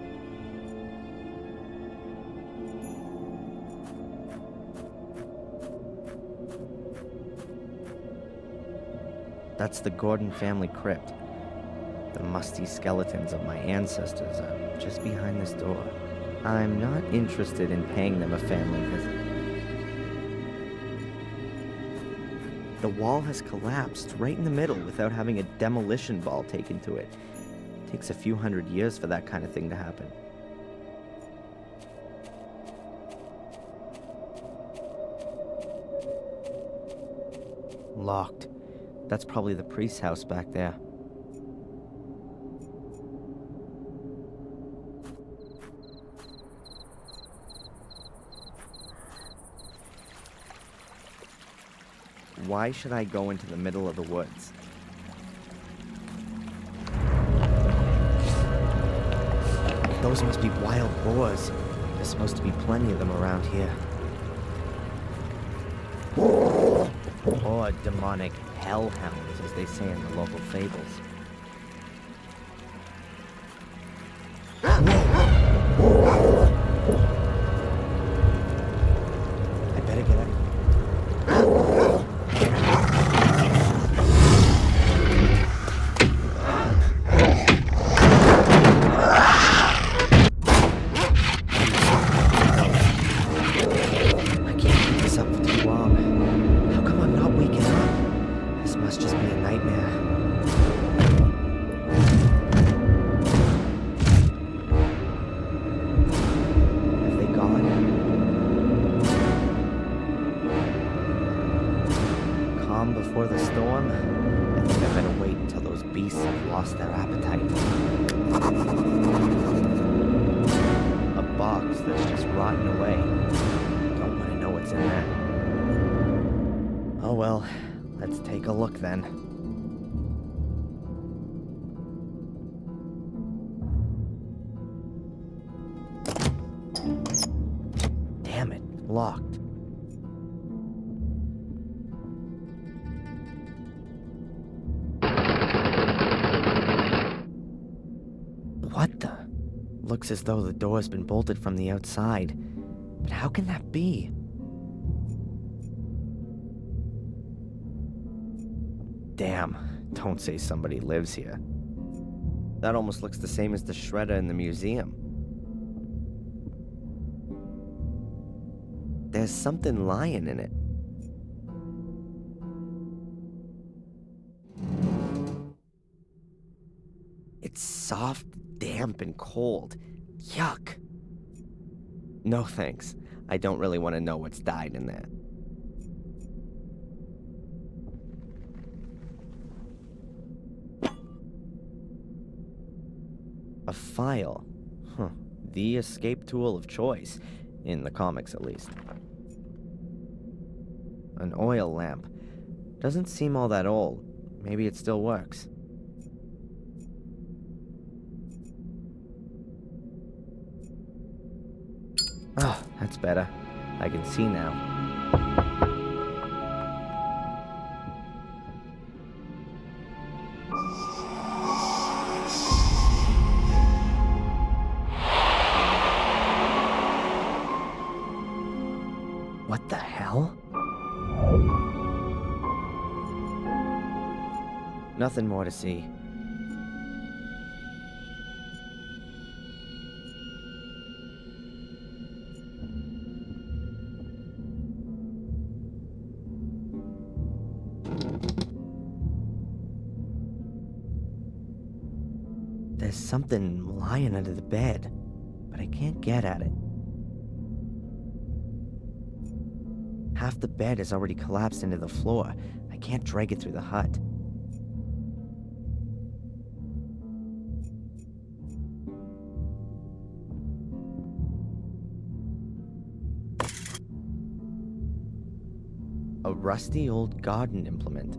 That's the Gordon family crypt. The musty skeletons of my ancestors are just behind this door. I'm not interested in paying them a family visit. The wall has collapsed right in the middle without having a demolition ball taken to it. It takes a few hundred years for that kind of thing to happen. Locked. That's probably the priest's house back there. Why should I go into the middle of the woods? Those must be wild boars. There's supposed to be plenty of them around here. Or demonic hellhounds, as they say in the local fables. I better get out. Before the storm, I think I better wait until those beasts have lost their appetite. A box that's just rotten away. Don't want to know what's in there. Oh well, let's take a look then. Damn it, locked. What the? Looks as though the door's been bolted from the outside. But how can that be? Damn, don't say somebody lives here. That almost looks the same as the shredder in the museum. There's something lying in it. It's soft, damp, and cold. Yuck. No thanks. I don't really want to know what's died in there. A file. Huh. the escape tool of choice, in the comics at least. An oil lamp. Doesn't seem all that old. Maybe it still works. Oh, that's better. I can see now. What the hell? Nothing more to see. There's something lying under the bed, but I can't get at it. Half the bed has already collapsed into the floor. I can't drag it through the hut. A rusty old garden implement.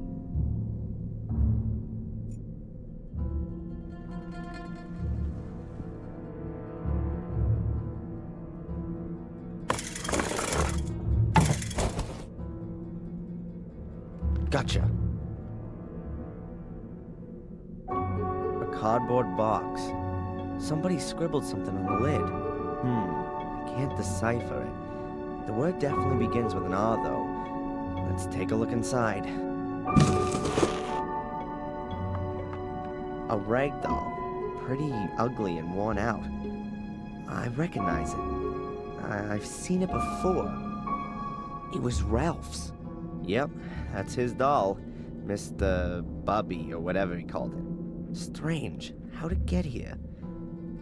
Gotcha. A cardboard box. Somebody scribbled something on the lid. I can't decipher it. The word definitely begins with an R, though. Let's take a look inside. A rag doll. Pretty ugly and worn out. I recognize it. I've seen it before. It was Ralph's. Yep, that's his doll. Mr. Bubby, or whatever he called it. Strange. How'd it get here?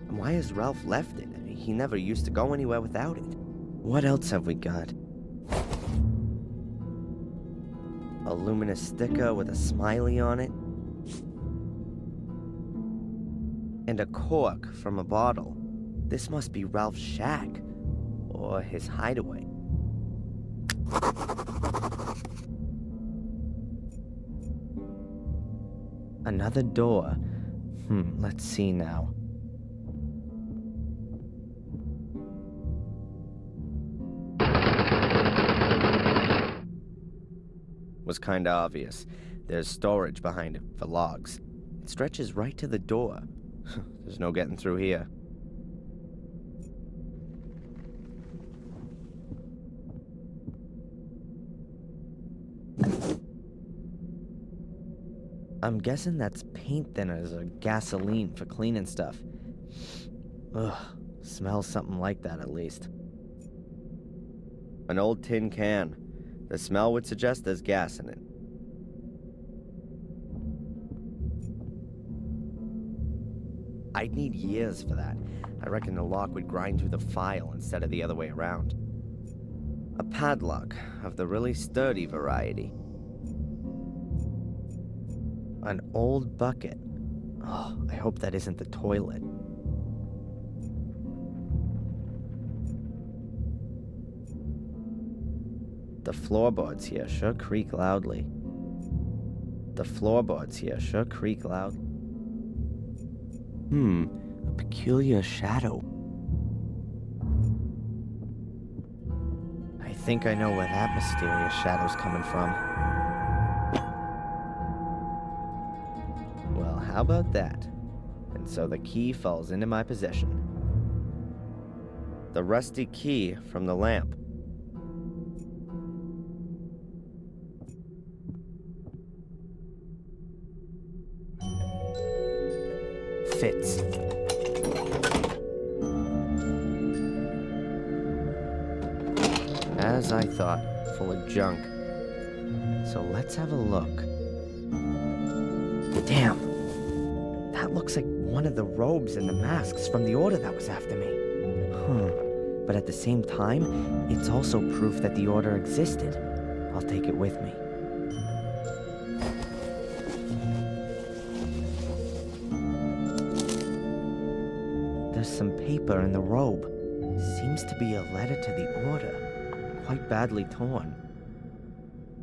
And why has Ralph left it? He never used to go anywhere without it. What else have we got? A luminous sticker with a smiley on it. And a cork from a bottle. This must be Ralph's shack. Or his hideaway. Another door. Let's see now. Was kinda obvious. There's storage behind it for logs. It stretches right to the door. There's no getting through here. I'm guessing that's paint thinners or gasoline for cleaning stuff. Ugh, smells something like that at least. An old tin can. The smell would suggest there's gas in it. I'd need years for that. I reckon the lock would grind through the file instead of the other way around. A padlock of the really sturdy variety. An old bucket. Oh, I hope that isn't the toilet. The floorboards here sure creak loudly. The floorboards here sure creak loud. A peculiar shadow. I think I know where that mysterious shadow's coming from. Well, how about that? And so the key falls into my possession. The rusty key from the lamp. Fits. As I thought, full of junk. So let's have a look. Damn! That looks like one of the robes and the masks from the order that was after me. But at the same time, it's also proof that the order existed. I'll take it with me. some paper in the robe. Seems to be a letter to the Order, quite badly torn.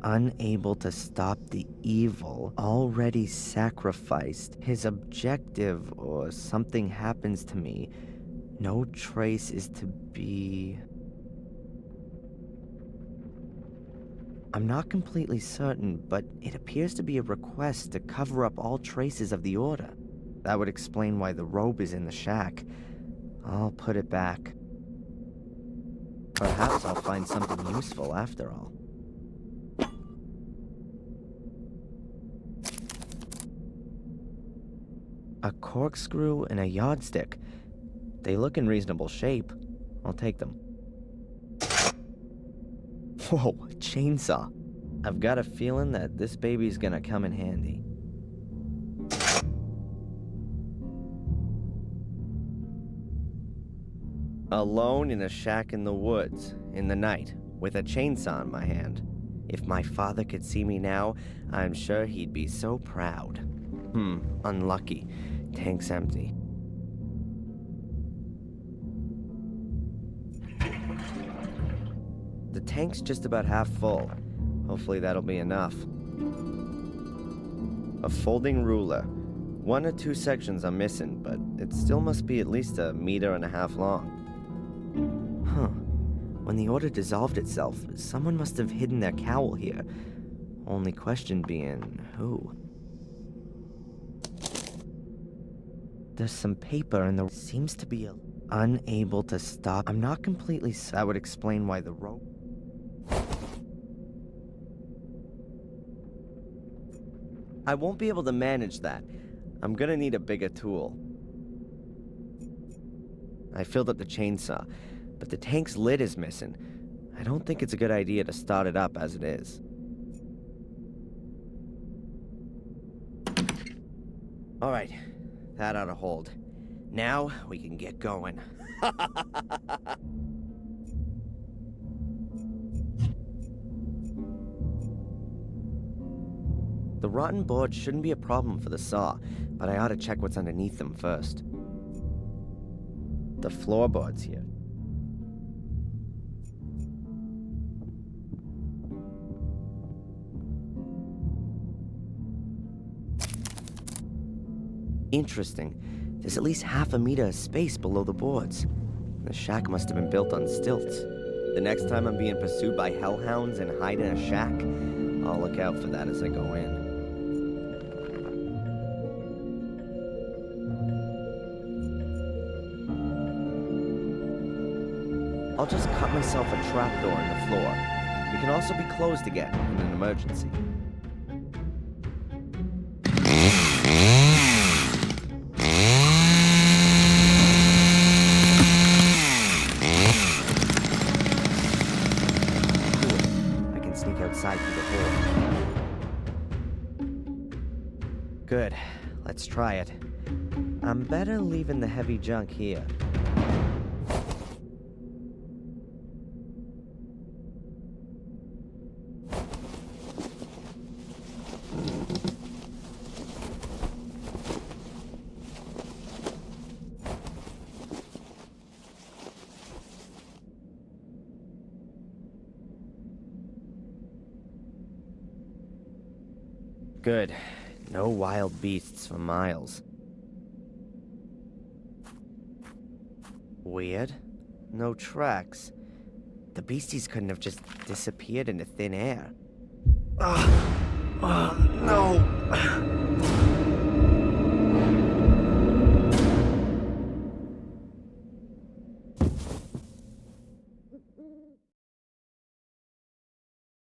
Unable to stop the evil, already sacrificed. His objective, or something happens to me. No trace is to be... I'm not completely certain, but it appears to be a request to cover up all traces of the Order. That would explain why the robe is in the shack. I'll put it back. Perhaps I'll find something useful after all. A corkscrew and a yardstick. They look in reasonable shape. I'll take them. Whoa, a chainsaw. I've got a feeling that this baby's gonna come in handy. Alone in a shack in the woods, in the night, with a chainsaw in my hand. If my father could see me now, I'm sure he'd be so proud. Unlucky. Tank's empty. The tank's just about half full. Hopefully that'll be enough. A folding ruler. 1 or 2 sections are missing, but it still must be at least 1.5 meters long. When the Order dissolved itself, someone must have hidden their cowl here. Only question being, who? There's some paper and there seems to be unable to stop. I'm not completely certain. That would explain why the rope... I won't be able to manage that. I'm gonna need a bigger tool. I filled up the chainsaw, but the tank's lid is missing. I don't think it's a good idea to start it up as it is. All right, that ought to hold. Now we can get going. The rotten boards shouldn't be a problem for the saw, but I ought to check what's underneath them first. The floorboards here. Interesting. There's at least 1/2 meter of space below the boards. The shack must have been built on stilts. The next time I'm being pursued by hellhounds and hide in a shack, I'll look out for that as I go in. I'll just cut myself a trapdoor in the floor. It can also be closed again in an emergency. Outside through the hole. Good. Let's try it. I'm better leaving the heavy junk here. Good. No wild beasts for miles. Weird. No tracks. The beasties couldn't have just disappeared into thin air. No!